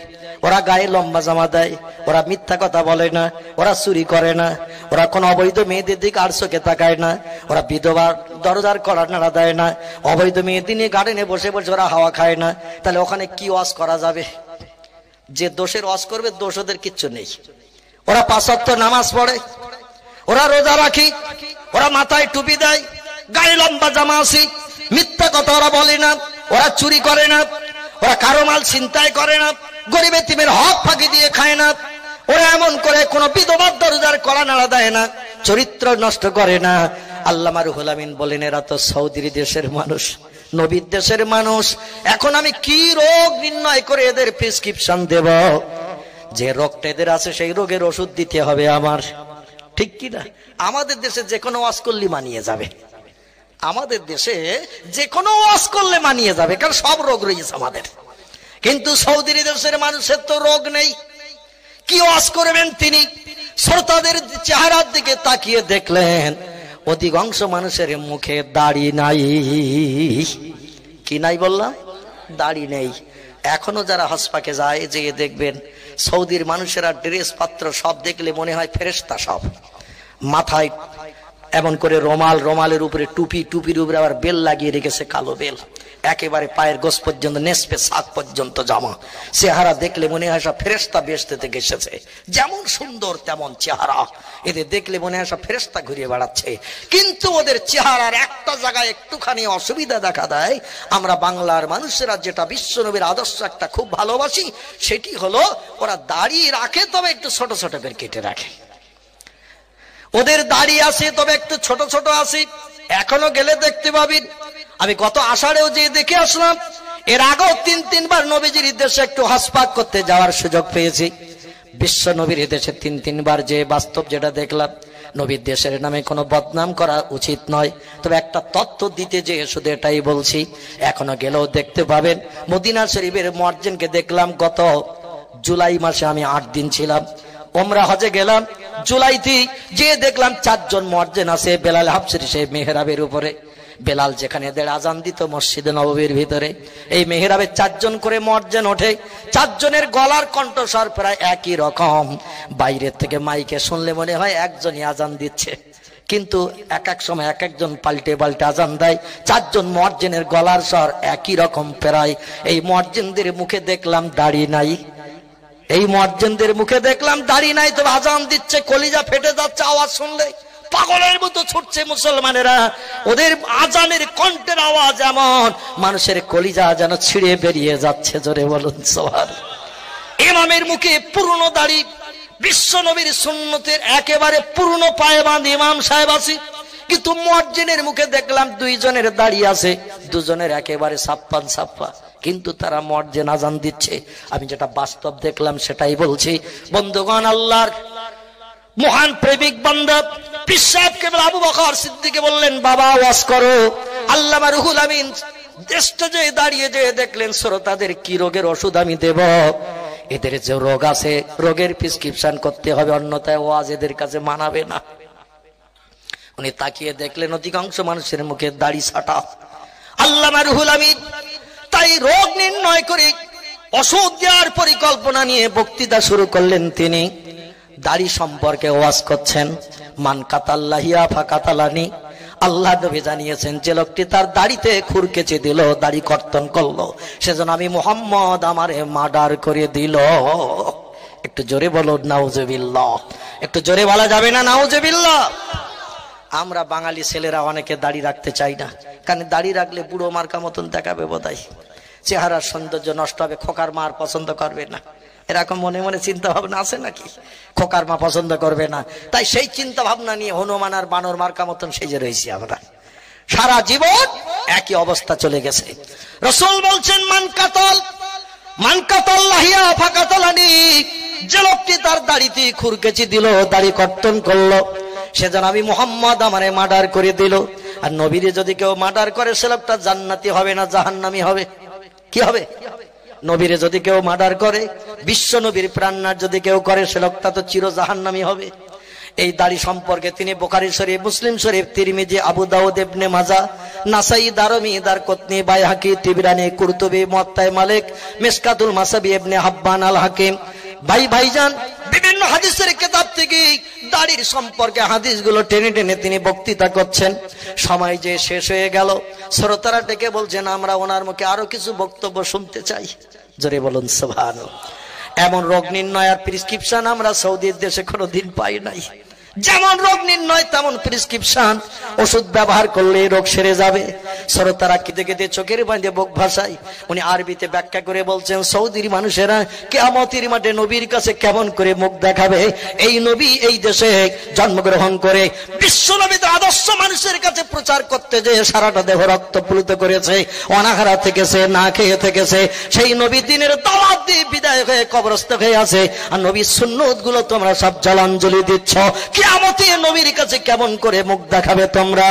ওরা গায়ে লম্বা জামা দেয়, ওরা মিথ্যা কথা বলে না, ওরা চুরি করে না, ওরা কোন অবৈধ মেয়েদের দিকে আর চোখে তাকায় না, ওরা বিধবার দরজার কড়া নাড়া দেয় না, অবৈধ মেয়েদের নিয়ে গার্ডেনে বসে বসে ওরা হাওয়া খায় না। তাহলে ওখানে কি ওয়াজ করা যাবে? যে দোষের ওয়াজ করবে দোষ ওদের কিচ্ছু নেই। ওরা 5 ওয়াক্ত নামাজ পড়ে, ওরা রোজা রাখি, ওরা মাথায় টুপি দেয়, গায়ে লম্বা জামা আছে, মিথ্যা কথা ওরা বলে না, ওরা চুরি করে না, ওরা কারো মাল ছিনতাই করে না, গরিব এতিমের হক ফাঁকি দিয়ে খায় না, ওরা এমন করে কোনো বিধবার দরজার কড়া নাড়া দেয় না, চরিত্র নষ্ট করে না। আল্লামা রুহুল আমিন বলেন, এরা তো সৌদির দেশের মানুষ, নবীর দেশের মানুষ, এখন আমি কি রোগ নির্ণয় করে এদের প্রেসক্রিপশন দেব? যে রোগটা এদের আছে সেই রোগের ওষুধ দিতে হবে আমার, ঠিক কি না? আমাদের দেশে যে কোনো ওয়াজ করলে মানিয়ে যাবে, আমাদের দেশে যে কোনো ওয়াজ করলে মানিয়ে যাবে, কারণ সব রোগ রয়েছে আমাদের। কিন্তু সৌদি দেশের মানুষের তো রোগ নেই, কি ওয়াজ করবেন তিনি? শ্রোতাদের চেহারার দিকে তাকিয়ে দেখলেন অধিকাংশ মানুষের মুখে দাড়ি নাই। কি নাই বললাম? দাড়ি নেই। এখনো যারা হসপাকে যায়, যে দেখবেন সৌদির মানুষেরা ড্রেস পাত্র সব দেখলে মনে হয় ফেরেশতা, সব মাথায় এমন করে রোমাল, রোমালের উপরে টুপি, টুপির উপরে আবার বেল লাগিয়ে রেখেছে, কালো বেল, একেবারে পায়ের গোস পর্যন্ত, নেসপে সাক পর্যন্ত জামা। চেহারা দেখলে মনে হয় সব ফেরেশতা বেহেশত থেকে এসেছে, যেমন সুন্দর তেমন চেহারা, এদের দেখলে মনে হয় সব ফেরেশতা ঘুরিয়ে বেড়াচ্ছে। কিন্তু ওদের চেহারার একটা জায়গায় একটুখানি অসুবিধা দেখা দেয়। আমরা বাংলার মানুষেরা যেটা বিশ্বনবীর আদর্শ একটা খুব ভালোবাসি, সেটি হলো ওরা দাড়ি রাখে, তবে একটু ছোট ছোট করে কেটে রাখে। ওদের দাড়ি আছে তবে একটু ছোট ছোট আছে, এখনো গেলে দেখতে পাবেন। আমি গত আষাঢ়েও যে দেখে আসলাম, এর আগেও 3-3 বার নবীজির দেশে একটু হজ পাক করতে যাওয়ার সুযোগ পেয়েছি। বিশ্ব নবীর দেশে 3-3 বার যে বাস্তব যেটা দেখলাম, নবীর দেশের নামে কোনো বদনাম করা উচিত নয়, তবে একটা তথ্য দিতে যে শুধু এটাই বলছি, এখনো গেলেও দেখতে পাবেন। মদিনা শরীফের মুয়াজ্জিনকে দেখলাম, গত জুলাই মাসে আমি 8 দিন ছিলাম, ওমরা হজে গেলাম, জুলাইতে যে দেখলাম 4 জন মুয়াজ্জিন আছে। বেলাল হাফসি সেই মেহরাবের উপরে, বেলাল যেখানে আজান দিত মসজিদে নববীর ভিতরে, এই মেহরাবে 4 জন করে মুয়াজ্জিন ওঠে। 4 জনের গলার কণ্ঠস্বর প্রায় একই রকম। বাইরের থেকে মাইকে শুনলে মনে হয় একজনই আজান দিচ্ছে, কিন্তু এক এক সময় এক একজন পাল্টে পাল্টে আজান দেয়। 4 জন মুয়াজ্জিনের গলার স্বর একই রকম প্রায়। এই মুয়াজ্জিনদের মুখে দেখলাম দাড়ি নাই, এই মুয়াজ্জিনদের মুখে দেখলাম দাড়ি নাই, তবে আজান দিচ্ছে, কলিজা ফেটে যাচ্ছে আওয়াজ শুনলে, পাগলের মতো ছুটছে মুসলমানেরা। ওদের আজানের কণ্ঠের আওয়াজ এমন, মানুষের কলিজা যেন ছিঁড়ে বেরিয়ে যাচ্ছে। জোরে বলুন সুবহানাল্লাহ। ইমামের মুখে পুরনো দাড়ি, বিশ্ব নবীর সুন্নতের একেবারে পুরনো পায়বান ইমাম সাহেব আছে, কিন্তু মুয়াজ্জিনের মুখে দেখলাম 2 জনের দাড়ি আছে, 2 জনের একেবারে সাপ্পান সাপ্পা, কিন্তু তারা মুয়াজ্জিন আজান দিচ্ছে। আমি যেটা বাস্তব দেখলাম সেটাই বলছি। বন্ধুগণ, আল্লাহর মহান প্রেমিক বান্দা পীর সাহেব কেবল আবু বকর সিদ্দিককে বললেন, বাবা ওয়াজ করো। আল্লামা রুহুল আমিন স্টেজে দাঁড়িয়ে যে দেখলেন শ্রোতাদের কি রোগের ওষুধ আমি দেব। এদের যে রোগ আছে, রোগের প্রেসক্রিপশন করতে হবে, অন্যথায় ওয়াজ এদের কাছে মানাবে না। উনি তাকিয়ে দেখলেন অধিকাংশ মানুষের মুখে দাড়ি ছাটা। আল্লামা রুহুল আমিন তাই রোগ নির্ণয় করে ওষুধ দেওয়ার পরিকল্পনা নিয়ে বক্তৃতা শুরু করলেন। তিনি দাড়ি সম্পর্কে ওয়াজ করছেন। মান কাতাল্লাহিয়া ফাকাতালানি, আল্লাহ নবী জানিয়েছেন, যে লোকটি তার দাড়িতে খুরকেচে দিল, দাড়ি কর্তন করলো, সেজন্য আমি মুহাম্মদ আমারে মার্ডার করে দিল। একটু জোরে বলো নাউজুবিল্লাহ। একটু জোরে বলা যাবে না নাউজুবিল্লাহ? আমরা বাঙালি ছেলেরা অনেকে দাড়ি রাখতে চাই না, কারণ দাড়ি রাখলে বুড়ো মার্কা মতন দেখাবে বোধহয়, চেহারার সৌন্দর্য নষ্ট হবে, খোকার মা আর পছন্দ করবে না, এরকম মনে মনে চিন্তা ভাবনা আছে নাকি? খোকার মা পছন্দ করবে না, তাই সেই চিন্তা ভাবনা নিয়ে হনুমান আর বানর মার্কা মতন সেজে রয়েছি আমরা। সারা জীবন একই অবস্থা চলে গেছে। রাসূল বলছেন, মান কাতাল্লাহিয়া ফাকাতালানি, যে লোকটি তার দাড়িতে খুরকেচি দিল, দাড়ি কর্তন করলো, সেজন্য আমি মুহাম্মদ আমারে মার্ডার করে দিল। আর নবীরে যদি কেউ মার্ডার করে, সে লোকটা জান্নাতি হবে না জাহান্নামী হবে? কি হবে? নবীরে যদি কেউ মার্ডার করে, বিশ্ব নবীর প্রাণনাথ যদি কেউ করে, সে লোকটা তো চির জাহান্নামী হবে। এই দাড়ি সম্পর্কে তিনি বুখারী শরীফ, মুসলিম শরীফ, তিরমিজি, আবু দাউদ, ইবনে মাজাহ, নাসাই, দারমি, দারকুতনি, বাইহাকি, তিবরানি, কুরতুবী, মুয়াত্তা মালিক, মিশকাতুল মাসাবি, ইবনে হাব্বান, আল হাকিম, ভাইজান বিভিন্ন হাদিসের কিতাব থেকে দাড়ির সম্পর্কে হাদিসগুলো টেনে টেনে তিনি বক্তৃতা করছেন। সময় যে শেষ হয়ে গেল, শ্রোতারা ডেকে বলছেন, আমরা ওনার মুখে আরো কিছু বক্তব্য শুনতে চাই। জোরে বলুন সুবহানাল্লাহ। এমন রোগ নির্ণয় আর প্রেসক্রিপশন আমরা সৌদির দেশে কোনোদিন পাই নাই। যেমন রোগ নির্ণয় তেমন প্রেসক্রিপশন, ওষুধ ব্যবহার করলে রোগ সেরে যাবে। শ্রোতারা কেঁদে কেঁদে চোখের বাঁধে বুক ভাসায়। উনি আরবিতে ব্যাখ্যা করে বলছেন, সৌদির মানুষেরা কিয়ামতের মাঠে নবীর কাছে কেমন করে মুখ দেখাবে। এই নবী এই দেশে জন্মগ্রহণ করে বিশ্ব নবীর আদর্শ মানুষের কাছে প্রচার করতে যে সারাটা দেহ রক্ত প্লুত করেছে, অনাহারা থেকেছে, না খেয়ে থেকেছে। সেই নবী দিনের দাওয়াত দিয়ে বিদায় হয়ে কবরস্থ হয়ে আছে, আর নবীর সুন্নত গুলো তোমরা সব জলাঞ্জলি দিচ্ছ। কিয়ামতে নবীর কাছে কেমন করে মুখ দেখাবে তোমরা?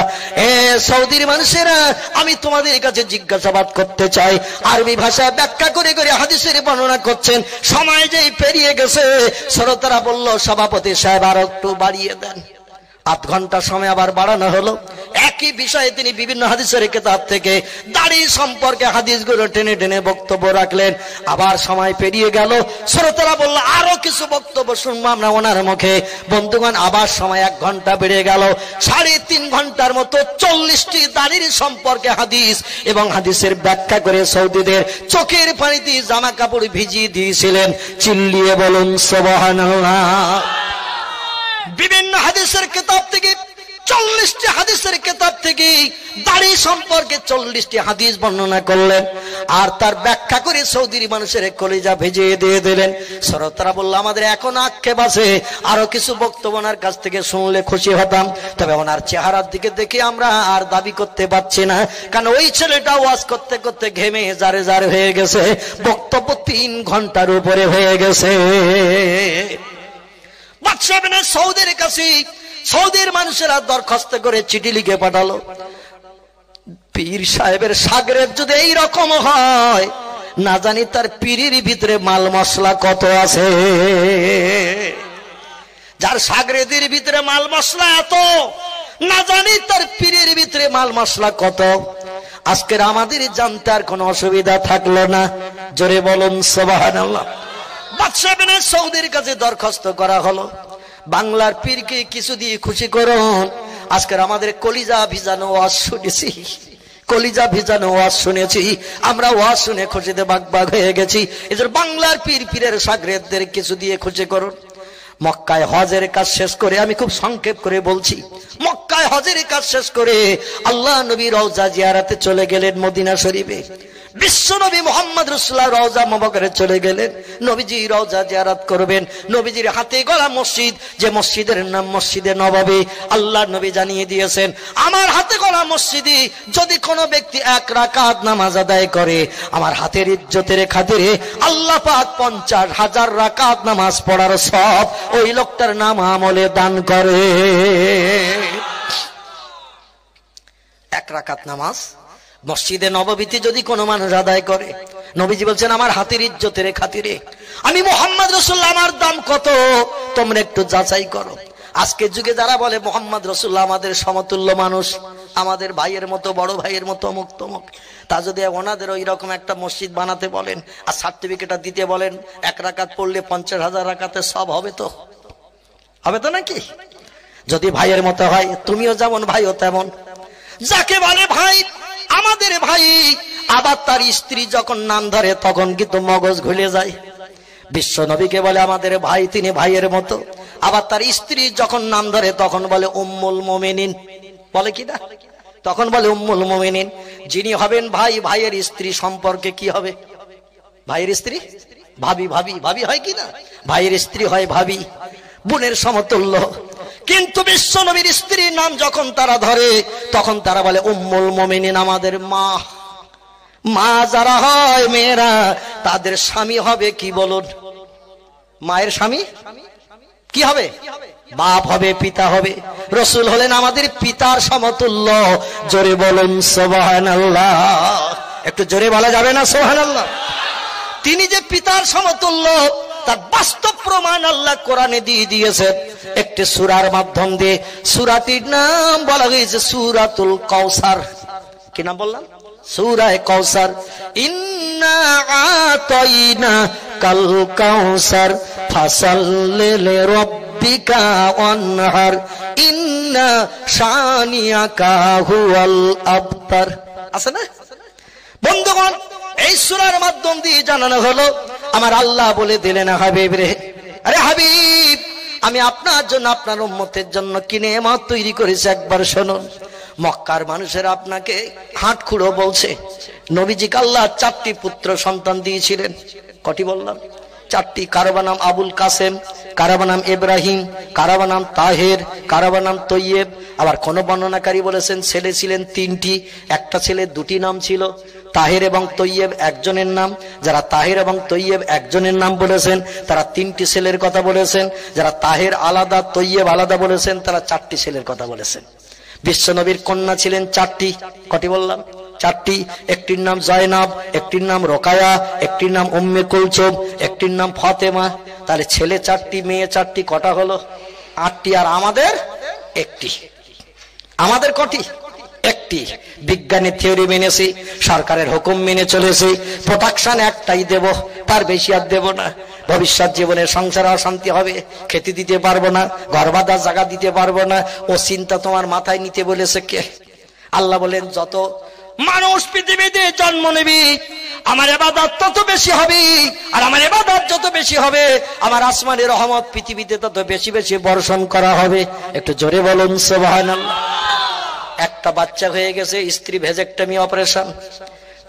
এ সৌদির মানুষেরা, আমি তোমাদের কাছে জিজ্ঞাসাবাদ করতে চাই। আরবি ভাষা ব্যাখ্যা করে করে হাদিসের বর্ণনা করছেন। সময় যেই পেরিয়ে গেছে, শ্রোতারা বলল, সভাপতি সাহেব আর একটু বাড়িয়ে দেন। আধ ঘন্টা সময় আবার বাড়ানো হলো। একই বিষয়ে তিনি বিভিন্ন হাদিসের কিতাব থেকে দাড়ি সম্পর্কে হাদিসগুলো টেনে টেনে বক্তব্য রাখলেন। আবার সময় পেরিয়ে গেল, শ্রোতারা বলল আরো কিছু বক্তব্য শুনবো আমরা ওনার মুখে। বন্ধুগণ, আবার সময় 1 ঘন্টা বেড়ে গেল। 3.5 ঘন্টার মতো 40টি দাড়ির সম্পর্কে হাদিস এবং হাদিসের ব্যাখ্যা করে সৌদিদের চোখের পানিতে জামা কাপড় ভিজিয়ে দিয়েছিলেন। চিল্লিয়ে বলুন সুবহানাল্লাহ। বিভিন্ন হাদিসের কিতাব থেকে 40টি হাদিসের কিতাব থেকে দাড়ি সম্পর্কে 40টি হাদিস বর্ণনা করলেন, আর তার ব্যাখ্যা করে সৌদির মানুষের কলিজা ভেজিয়ে দিয়ে দিলেন। শ্রোতারা বলল, আমাদের এখন আক্ষেপ আছে, আরো কিছু বক্তব্য ওনার কাছ থেকে শুনলে খুশি হতাম, তবে ওনার চেহারার দিকে দেখে আমরা আর দাবি করতে পারছি না, কারণ ওই ছেলেটা ওয়াজ করতে করতে ঘেমে জারে জারে হয়ে গেছে। বক্তব্য 3 ঘন্টার উপরে হয়ে গেছে। সৌদির কাছে সৌদির মানুষেরা দরখাস্ত করে চিঠি লিখে পাঠালো, পীর সাহেবের সাগরের যদি এই রকম হয়, না জানি তার পীরের ভিতরে মাল মশলা কত আছে। যার সাগরেদের ভিতরে মাল মশলা এত, না জানি তার পীরের ভিতরে মাল মশলা কত। আজকের আমাদের জানতে আর কোনো অসুবিধা থাকলো না। জোরে বলুন সুবহানাল্লাহ। বাদশাহ বিন সৌদের কাছে দরখাস্ত করা হলো, বাংলার পীরকে কিছু দিয়ে খুশি করুন। আজকের আমাদের কলিজা ভিজানো ওয়াজ শুনেছি, কলিজা ভিজানো ওয়াজ শুনেছি, আমরা ওয়াজ শুনে খুশিতে বাগবাগ হয়ে গেছি। এজন্য বাংলার পীর পীরের সাগরেদদের কিছু দিয়ে খুশি করুন। মক্কায় হজের কাজ শেষ করে, আমি খুব সংক্ষেপ করে বলছি, মক্কায় হজের কাজ শেষ করে আল্লাহ নবী রওজা জিয়ারাতে চলে গেলেন মদিনা শরীফে। বিশ্ব নবী মুহাম্মদ রাসূলুল্লাহ রওজা মুবারকে চলে গেলেন, নবীজি রওজা জিয়ারত করবেন। নবীজির হাতে গড়া মসজিদ, যে মসজিদের নাম মসজিদে নববী, আল্লাহর নবী জানিয়ে দিয়েছেন, আমার হাতে গড়া মসজিদে যদি কোনো ব্যক্তি 1 রাকাত নামাজ আদায় করে, আমার হাতের ইজ্জতের খাতিরে আল্লাহ পাক 50,000 রাকাত নামাজ পড়ার সওয়াব ওই লোকটার নাম আমলে দান করে। 1 রাকাত নামাজ মসজিদে নববীতে যদি কোনো মানুষ আদায় করে, নবীজি বলছেন, আমার হাতের ইজ্জতের খাতিরে আমি মুহাম্মদ রাসূলুল্লাহ, আমার দাম কত তোমরা একটু যাচাই করো। আজকের যুগে যারা বলে মুহাম্মদ রাসূলুল্লাহ আমাদের সমতুল্য মানুষ, আমাদের ভাইয়ের মতো, বড় ভাইয়ের মতো, অমুক তমুক, তা যদি ওনাদের ওই রকম একটা মসজিদ বানাতে বলেন আর সার্টিফিকেটটা দিতে বলেন, 1 রাকাত পড়লে 50,000 রাকাতে সব হবে তো, হবে তো নাকি? যদি ভাইয়ের মতো হয়, তুমিও যেমন ভাইও তেমন। যাকে বলে ভাই, আমাদের ভাই, আবার তার স্ত্রী যখন নাম ধরে তখন কিন্তু মগজ ঘুরে যায়। বিশ্ব নবীকে বলে আমাদের ভাই, তিনি ভাইয়ের মতো, আবার তার স্ত্রী যখন নাম ধরে তখন বলে উম্মুল মুমিনিন, বলে কি না? তখন বলে উম্মুল মুমিনিন। যিনি হবেন ভাই, ভাইয়ের স্ত্রী সম্পর্কে কি হবে? ভাইয়ের স্ত্রী ভাবি, ভাবি ভাবি হয় কি না? ভাইয়ের স্ত্রী হয় ভাবি, বোনের সমতুল্য। কিন্তু বিশ্ব নবীর স্ত্রীর নাম যখন তারা ধরে তখন তারা বলে উম্মুল মুমিনিন, আমাদের মা। মা যারা হয় মেয়েরা, তাদের স্বামী হবে কি বলুন? মায়ের স্বামী কি হবে? বাপ হবে, পিতা হবে। রাসূল হলেন আমাদের পিতার সমতুল্য। জোরে বলুন সুবহানাল্লাহ। একটু জোরে বলা যাবে না সুবহানাল্লাহ? তিনি যে পিতার সমতুল্য তার বাস্তব প্রমাণ আল্লাহ কোরআনে দিয়ে দিয়েছেন একটি সূরার মাধ্যম দিয়ে। সূরাটির নাম বলা হয়েছে সূরাতুল কাউসার। কি নাম বললাম? সূরা কাউসার। ইন্না আতাইনা কাল কাউসার ফাসাল্লি লিরাব্বিকা ওয়ানহার ইন্না শানিয়াকা হুয়াল আবতার। আছে না বন্ধুগণ? এই সূরার মাধ্যম দিয়ে জানানো হলো, আমার আল্লাহ বলে দিলেন, হাবিব রে, আরে হাবিব, আমি আপনার জন্য আপনার উম্মতের জন্য কি নেয়ামত তৈরি করেছি একবার শুনুন। মক্কার মানুষেরা আপনাকে হাঁটখুড়ো বলছে। নবীজিকে আল্লাহ 4টি পুত্র সন্তান দিয়েছিলেন। কটি বললাম? 4টি। কারো নাম আবুল কাসেম, কারো নাম ইব্রাহিম, কারো নাম তাহের, কারো নাম তৈয়েব। আবার কোন বর্ণনাকারী বলেছেন ছেলে ছিলেন 3টি, একটা ছেলে 2টি নাম ছিল। তাহের এবং তৈয়েব একজনের নাম। যারা তাহের এবং তৈয়েব একজনের নাম বলেছেন তারা 3টি ছেলের কথা বলেছেন। যারা তাহের আলাদা তৈয়েব আলাদা বলেছেন তারা 4টি ছেলের কথা বলেছেন। বিশ্বনবীর কন্যা ছিলেন 4টি। কটি বললাম? 4টি। একটির নাম জয়নাব, একটির নাম রোকায়া, একটির নাম উম্মে কুলসুম, একটির নাম ফাতেমা। তাহলে ছেলে 4টি, মেয়ে 4টি, কটা হলো? 8টি। আর আমাদের 1টি। আমাদের কটি? 1টি। বিজ্ঞানের থিওরি মেনেছি, সরকারের হুকুম মেনে চলেছি, প্রোটেকশন একটাই দেব, তার বেশি আর দেব না। ভবিষ্যৎ জীবনে সংসারে অশান্তি হবে, খেতে দিতে পারবো না, ঘর বাঁধার জায়গা দিতে পারবো না, ও চিন্তা তোমার মাথায় নিতে বলেছে কে? আল্লাহ বলেন যত মানুষ পৃথিবীতে জন্ম নেবে আমার ইবাদত তত বেশি হবে, আর আমার ইবাদত যত বেশি হবে আমার আসমানের রহমত পৃথিবীতে তত বেশি বেশি বর্ষণ করা হবে। একটু জোরে বলুন সুবহানাল্লাহ। একটা বাচ্চা হয়ে গেছে, স্ত্রী ভেজেক্টমি অপারেশন,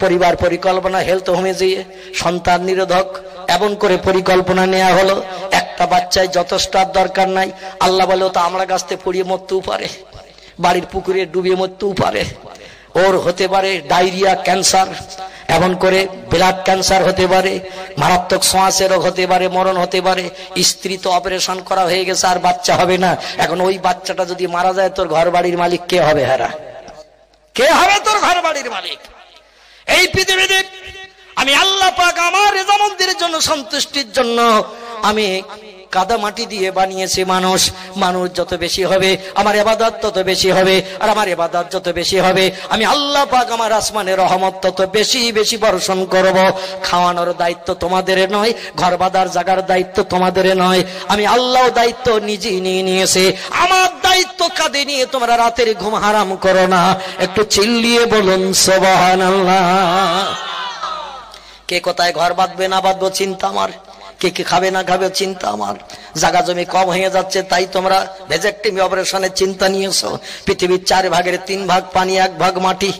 পরিবার পরিকল্পনা, হেলথ হোমে যেয়ে সন্তান নিরোধক এমন করে পরিকল্পনা নেওয়া হলো। একটা বাচ্চায় যথেষ্ট আর দরকার নাই। আল্লাহ বলে তো আমরা গাছতে পড়িয়ে মরতেও পারে, বাড়ির পুকুরে ডুবিয়ে মরতেও পারে, ওর হতে পারে ডায়রিয়া, ক্যান্সার, এমন করে ব্লাড ক্যান্সার হতে পারে, মারাত্মক শ্বাসের রোগ হতে পারে, মরণ হতে পারে। স্ত্রী তো অপারেশন করা হয়ে গেছে, আর বাচ্চা হবে না। এখন ওই বাচ্চাটা যদি মারা যায় তোর ঘর বাড়ির মালিক কে হবে? হারা কে হবে তোর ঘর বাড়ির মালিক? এই পৃথিবীতে আমি আল্লাহ পাক আমার রেজামন্দির জন্য, সন্তুষ্টির জন্য আমি কাদা মাটি দিয়ে বানিয়েছি মানুষ। মানুষ যত বেশি হবে আমার ইবাদত তত বেশি হবে, আর আমার ইবাদত যত বেশি হবে আমি আল্লাহ পাক আমার আসমানের রহমত তত বেশি বেশি বর্ষণ করব। খাওয়ানোর দায়িত্ব তোমাদের নয়, ঘর বাঁধার জায়গার দায়িত্ব তোমাদের নয়, আমি আল্লাহ দায়িত্ব নিজেই নিয়ে নিয়েছে। আমার দায়িত্ব কাঁধে নিয়ে তোমরা রাতের ঘুম হারাম করো না। একটু চিল্লিয়ে বলুন সুবহানাল্লাহ। কে কোথায় ঘর বাঁধবে না বাঁধবো চিন্তা আমার, কে কি খাবে না খাবে চিন্তা আমার। জায়গা জমি কম হয়ে যাচ্ছে তাই তোমরা ভেজেক্টমি অপারেশনের চিন্তা নিয়েছো। পৃথিবীর 4 ভাগের 3 ভাগ পানি, 1 ভাগ মাটি।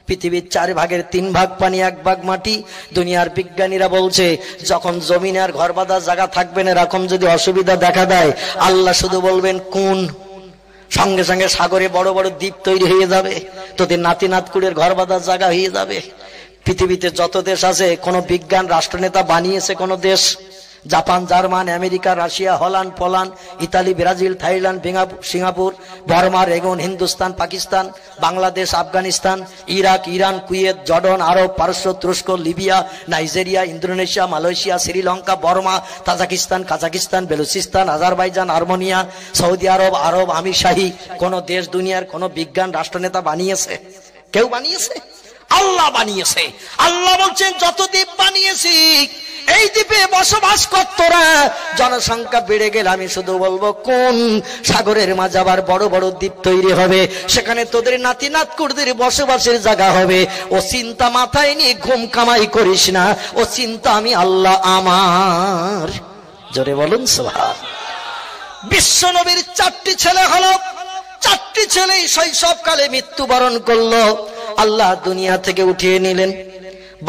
পৃথিবীর 4 ভাগের 3 ভাগ পানি, 1 ভাগ মাটি। দুনিয়ার বিজ্ঞানীরা বলছে যখন জমিনে আর ঘর বাঁধার জায়গা থাকবে না, এরকম যদি অসুবিধা দেখা দেয় আল্লাহ শুধু বলবেন কোন, সঙ্গে সঙ্গে সাগরে বড় বড় দ্বীপ তৈরি হয়ে যাবে, তোদের নাতি নাতকুড়ের ঘর বাঁধার জায়গা হয়ে যাবে। পৃথিবীতে যত দেশ আছে কোন বিজ্ঞান রাষ্ট্রনেতা বানিয়েছে কোন দেশ? Japan, German, America, Russia, Holland, Poland, Italy, Brazil, Thailand, Singapore, Burma, Rangoon, Hindustan, Pakistan, Bangladesh, Afghanistan, Iraq, Iran, Kuwait, Jordan, Arab, পারস্য, তুরস্ক, Libya, Nigeria, Indonesia, Malaysia, Sri Lanka, Burma, Tajikistan, Kazakhstan, Balochistan, Azerbaijan, Armenia, Saudi Arab, আমির শাহী কোন দেশ দুনিয়ার কোন বিজ্ঞান রাষ্ট্রনেতা বানিয়েছে? কেউ বানিয়েছে? আল্লাহ বানিয়েছে। আল্লাহ বলছেন যত দ্বীপ বানিয়েছি এই দ্বীপে বসবাস কর তোরা। জনসংখ্যা বেড়ে গেলে আমি শুধু বলবো কোন সাগরের মাঝে আবার বড় বড় দ্বীপ তৈরি হবে, সেখানে তোদের নাতি নাতকুড়দের বসবাসের জায়গা হবে। ও চিন্তা মাথায় নিয়ে ঘুম কামাই করিস না, ও চিন্তা আমি আল্লাহ আমার। জোরে বলুন সুবহান। বিশ্ব নবীর 4টি ছেলে হলো, 4টি ছেলেই শৈশবকালে মৃত্যুবরণ করলো, আল্লাহ দুনিয়া থেকে উঠিয়ে নিলেন।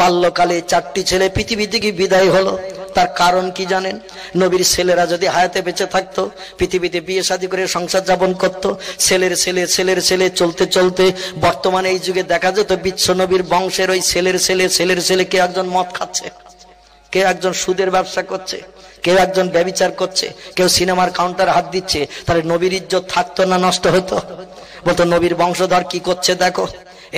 বাল্যকালে 4টি ছেলে পৃথিবী থেকে বিদায় হলো। তার কারণ কি জানেন? নবীর ছেলেরা যদি হায়াতে বেঁচে থাকতো, পৃথিবীতে বিয়ে শাদী করে সংসার যাপন করতো, ছেলের ছেলে ছেলের ছেলে চলতে চলতে বর্তমানে এই যুগে দেখা যেত বিশ্ব নবীর বংশের ওই ছেলের ছেলে ছেলের ছেলে কে একজন মদ খাচ্ছে, কে একজন সুদের ব্যবসা করছে, কেউ একজন ব্যভিচার করছে, কেউ সিনেমার কাউন্টার হাত দিচ্ছে। তাহলে নবীর ইজ্জত থাকতো না নষ্ট হতো? বলতো নবীর বংশধর কি করছে দেখো।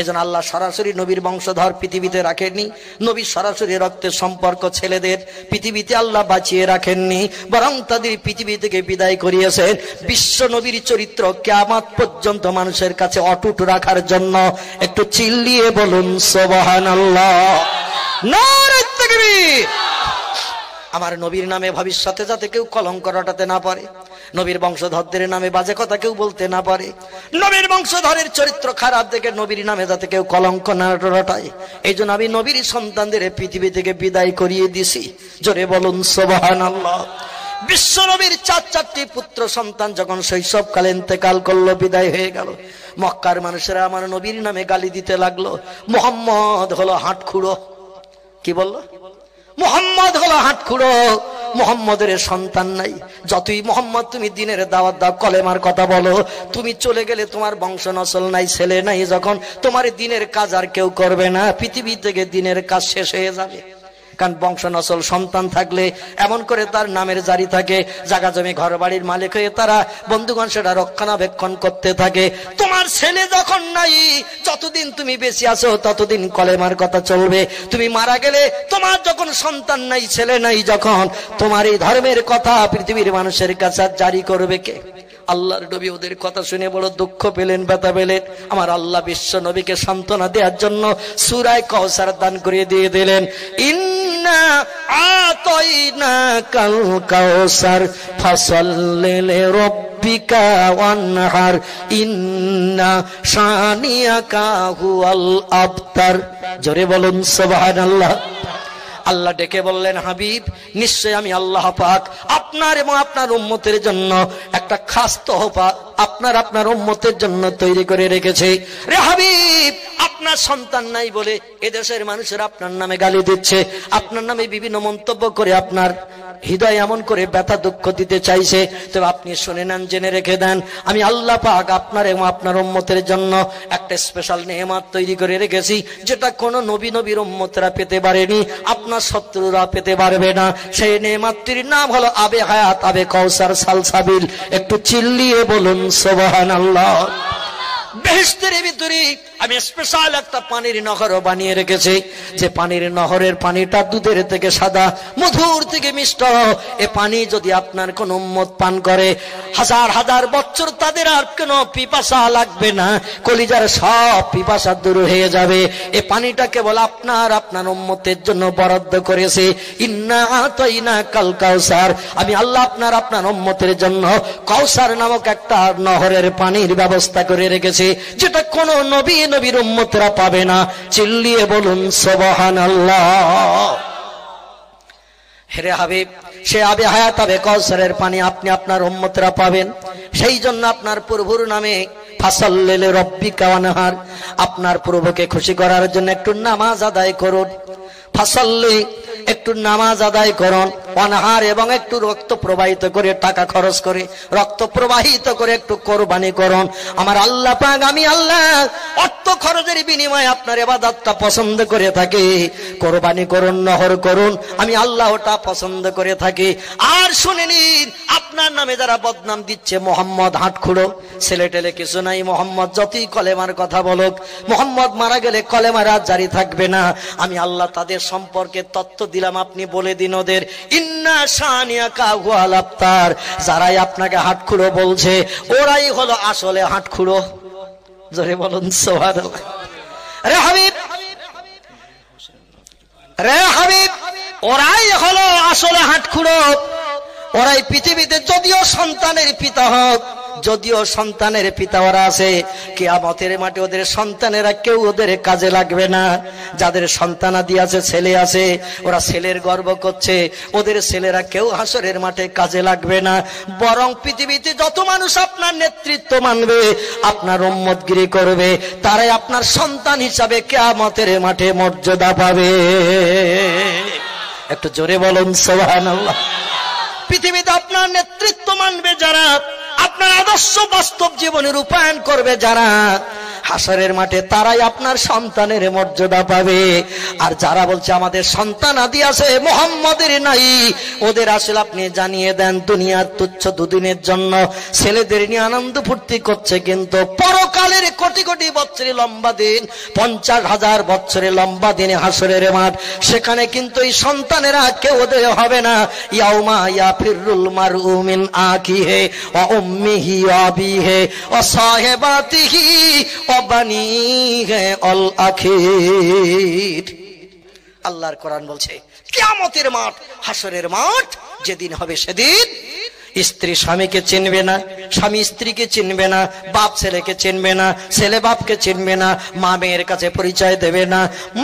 এজন্য আল্লাহ সরাসরি নবীর বংশধর পৃথিবীতে রাখেননি। নবীর সরাসরি রক্তের সম্পর্ক ছেলেদের পৃথিবীতে আল্লাহ বাঁচিয়ে রাখেননি, বরং তাদের পৃথিবী থেকে বিদায় করিয়েছেন বিশ্ব নবীর চরিত্র কিয়ামত পর্যন্ত মানুষের কাছে অটুট রাখার জন্য। একটু চিল্লিয়ে বলুন সুবহানাল্লাহ, নারে তাকবীর। আমার নবীর নামে ভবিষ্যতে যাতে কেউ কলঙ্ক রটাতে না পারে, নবীর বংশধরদের নামে বাজে কথা কেউ বলতে না পারে, নবীর বংশধরের চরিত্র খারাপ দেখে নবীর নামে যাতে কেউ কলঙ্ক না রটায়, এই জন্য আমি নবীর সন্তানদের পৃথিবী থেকে বিদায় করিয়ে দিছি। জোরে বলুন সুবহানাল্লাহ। বিশ্বনবীর 4টি পুত্র সন্তান যখন শৈশবকালে ইন্তেকাল করলো, বিদায় হয়ে গেল, মক্কার মানুষেরা আমার নবীর নামে গালি দিতে লাগলো। মুহাম্মদ হলো হাঁটখুড়ো। কি বললো? মুহাম্মদ হলো হাঁটখুড়ো, মুহাম্মদের সন্তান নাই। যতই মুহাম্মদ তুমি দিনের দাওয়াত দাও, কলেমার কথা বলো, তুমি চলে গেলে তোমার বংশ নসল নাই, ছেলে নাই, যখন তোমার দিনের কাজ আর কেউ করবে না, পৃথিবী থেকে দিনের কাজ শেষ হয়ে যাবে। কারণ বংশ নসল সন্তান থাকলে এমন করে তার নামের জারি থাকে, জায়গা জমি ঘর বাড়ির মালিক হয়ে তারা বন্ধুগণ সেটা রক্ষণাবেক্ষণ করতে থাকে। তোমার ছেলে যখন নাই, যতদিন তুমি বেঁচে আছো ততদিন কলেমার কথা চলবে। তুমি মারা গেলে তোমার যখন সন্তান নাই, ছেলে নাই, যখন তোমার এই ধর্মের কথা পৃথিবীর মানুষের কাছে জারি করবে কে? আল্লাহর নবী ওদের কথা শুনে বড় দুঃখ পেলেন, ব্যথা পেলেন। আমার আল্লাহ বিশ্ব নবীকে সান্ত্বনা দেওয়ার জন্য সূরা কাউসার দান করে দিয়ে দিলেন, ইন্না আতাইনাকাল কাউসার ফাসাল্লি লিরাব্বিকা ওয়ানহার ইন্না শানিয়াকা হুয়াল আবতার। জোরে বলুন সুবহানাল্লাহ। আল্লাহ ডেকে বললেন, হাবিব, নিশ্চয় আমি আল্লাহ পাক আপনার এবং আপনার উম্মতের জন্য একটা খাস তোহফা আপনার উম্মতের জন্য তৈরি করে রেখেছে। রে হাবিব, আপনার সন্তান নাই বলে এদেশের মানুষেরা আপনার নামে গালি দিচ্ছে, আপনার নামে বিভিন্ন মন্তব্য করে আপনার হৃদয় এমন করে ব্যথা দুঃখ দিতে চাইছে। তবে আপনি শুনে নেন, জেনে রেখে দেন, আমি আল্লাহ পাক আপনার এবং আপনার উম্মতের জন্য একটা স্পেশাল নেয়ামত তৈরি করে রেখেছি, যেটা কোনো নবীর উম্মতরা পেতে পারেনি, আপনার শত্রুরা পেতে পারবে না। সেই নেয়ামতটির নাম হলো আবে হায়াত, আবে কাউসার, সালসাবিল। একটু চিল্লিয়ে বলুন সুবহানাল্লাহ। বেহেশতের ভিতরে আমি স্পেশাল একটা পানির নহরও বানিয়ে রেখেছি, যে পানির নহরের পানিটা দুধের থেকে সাদা, মধুর থেকে মিষ্ট। এ পানি যদি আপনার কোন উম্মত পান করে, হাজার হাজার বছর তাদের আর কোনো পিপাসা লাগবে না, কলিজার সব পিপাসা দূর হয়ে যাবে। এ পানিটা কেবল আপনার উম্মতের জন্য বরাদ্দ করেছে। ইন্না আতাইনাকাল কাউসার, আমি আল্লাহ আপনার উম্মতের জন্য কাউসার নামক একটা নহরের পানির ব্যবস্থা করে রেখেছি, যেটা কোন নবীর উম্মতরা পাবে না। চিল্লিয়ে বলুন সুবহানাল্লাহ। হে হাবিব, সে আবে হায়াত, আবে কাউসারের পানি আপনি আপনার উম্মতরা পাবেন। সেই জন্য আপনার প্রভুর নামে ফাসাল্লি লিরাব্বিকা ওয়ানহার, আপনার প্রভুকে খুশি করার জন্য একটু নামাজ আদায় করুন। ফাসাল্লি, একটু নামাজ আদায় করুন, ওয়ানহার, এবং একটু রক্ত প্রবাহিত করে, টাকা খরচ করে, রক্ত প্রবাহিত করে একটু কোরবানি করুন। আমার আল্লাহ পাক, আমি আল্লাহ অর্থ খরচের বিনিময়ে আপনার ইবাদতটা পছন্দ করে থাকি। কোরবানি করুন, নহর করুন, আমি আল্লাহ ওটা পছন্দ করে থাকি। আর শুনে নিন, আপনার নামে যারা বদনাম দিচ্ছে, মোহাম্মদ হাঁটখুড়ো, ছেলে টেলে কিছু নাই, মোহাম্মদ যতই কলেমার কথা বলুক, মোহাম্মদ মারা গেলে কলেমার আর জারি থাকবে না। আমি আল্লাহ তাদের সম্পর্কে তথ্য দিলাম, আপনি বলে দিন ওদের, ইন্না শানিয়াকা হুয়াল আবতার। যারাই আপনাকে হাঁটখুড়ো বলছে, ওরাই হলো আসলে হাঁটখুড়ো। জোরে বলুন সুবহানাল্লাহ। রে হাবিব, রে হাবিব, ওরাই হলো আসলে হাঁটখুড়ো। ওরাই পৃথিবীতে যদিও সন্তানের পিতা হোক, যদিও সন্তানের পিতা ওরা আছে, কিয়ামতের মাঠে ওদের সন্তানেরা কেউ ওদের কাজে লাগবে না। যাদের সন্তানাদি আছে, ছেলে আছে, ওরা ছেলের গর্ব করছে, ওদের ছেলেরা কেউ হাসরের মাঠে কাজে লাগবে না। বরং পৃথিবীতে যত মানুষ আপনার নেতৃত্ব মানবে, আপনার উম্মতগিরি করবে, তারাই আপনার সন্তান হিসাবে কিয়ামতের মাঠে মর্যাদা পাবে। একটু জোরে বলুন সুবহানাল্লাহ। পৃথিবীতে আপনার নেতৃত্ব মানবে যারা, আপনার আদর্শ বাস্তব জীবনে রূপায়ণ করবে যারা, হাসরের মাঠে তারাই আপনার সন্তানের মর্যাদা পাবে। আর যারা বলছে আমাদের সন্তান আদি আছে, মুহাম্মাদের নাই, ওদের আসলে আপনি জানিয়ে দেন, দুনিয়ার তুচ্ছ দুদিনের জন্য ছেলেদের নিয়ে আনন্দ ফুর্তি করছে, কিন্তু পরকালের কোটি কোটি বছরের লম্বা দিন, 50,000 বছরের লম্বা দিনে হাসরের মাঠ, সেখানে কিন্তু এই সন্তানেরা কেউ ওদের হবে না। ইয়াউমা ইয়াফিরুল মারউ মিন আখিহি ওয়া উম্মিহি ওয়া আবিহি ওয়া সাহিবাতিহি আল্লাহর কোরআন বলছে, কিয়ামতের মাঠ, হাসরের মাঠ যেদিন হবে, সেদিন স্ত্রী স্বামীকে চিনবে না, স্বামী স্ত্রীকে চিনবে না, বাপ ছেলেকে চিনবে না, ছেলে বাপকে চিনবে না, মা মেয়ের কাছে পরিচয় দেবে না,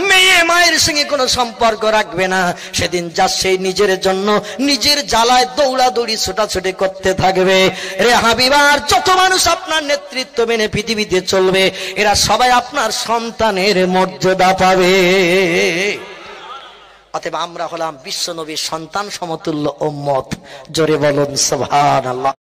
মেয়ে মায়ের সঙ্গে কোনো সম্পর্ক রাখবে না। সেদিন যা সেই নিজের জন্য নিজের জ্বালায় দৌড়াদৌড়ি ছোটাছুটি করতে থাকবে। রে হাবিবার, যত মানুষ আপনার নেতৃত্ব মেনে পৃথিবীতে চলবে, এরা সবাই আপনার সন্তানের মর্যাদা পাবে। অতএব আমরা হলাম বিশ্ব নবীর সন্তান সমতুল্য উম্মত। জোরে বলুন সুবহানাল্লাহ।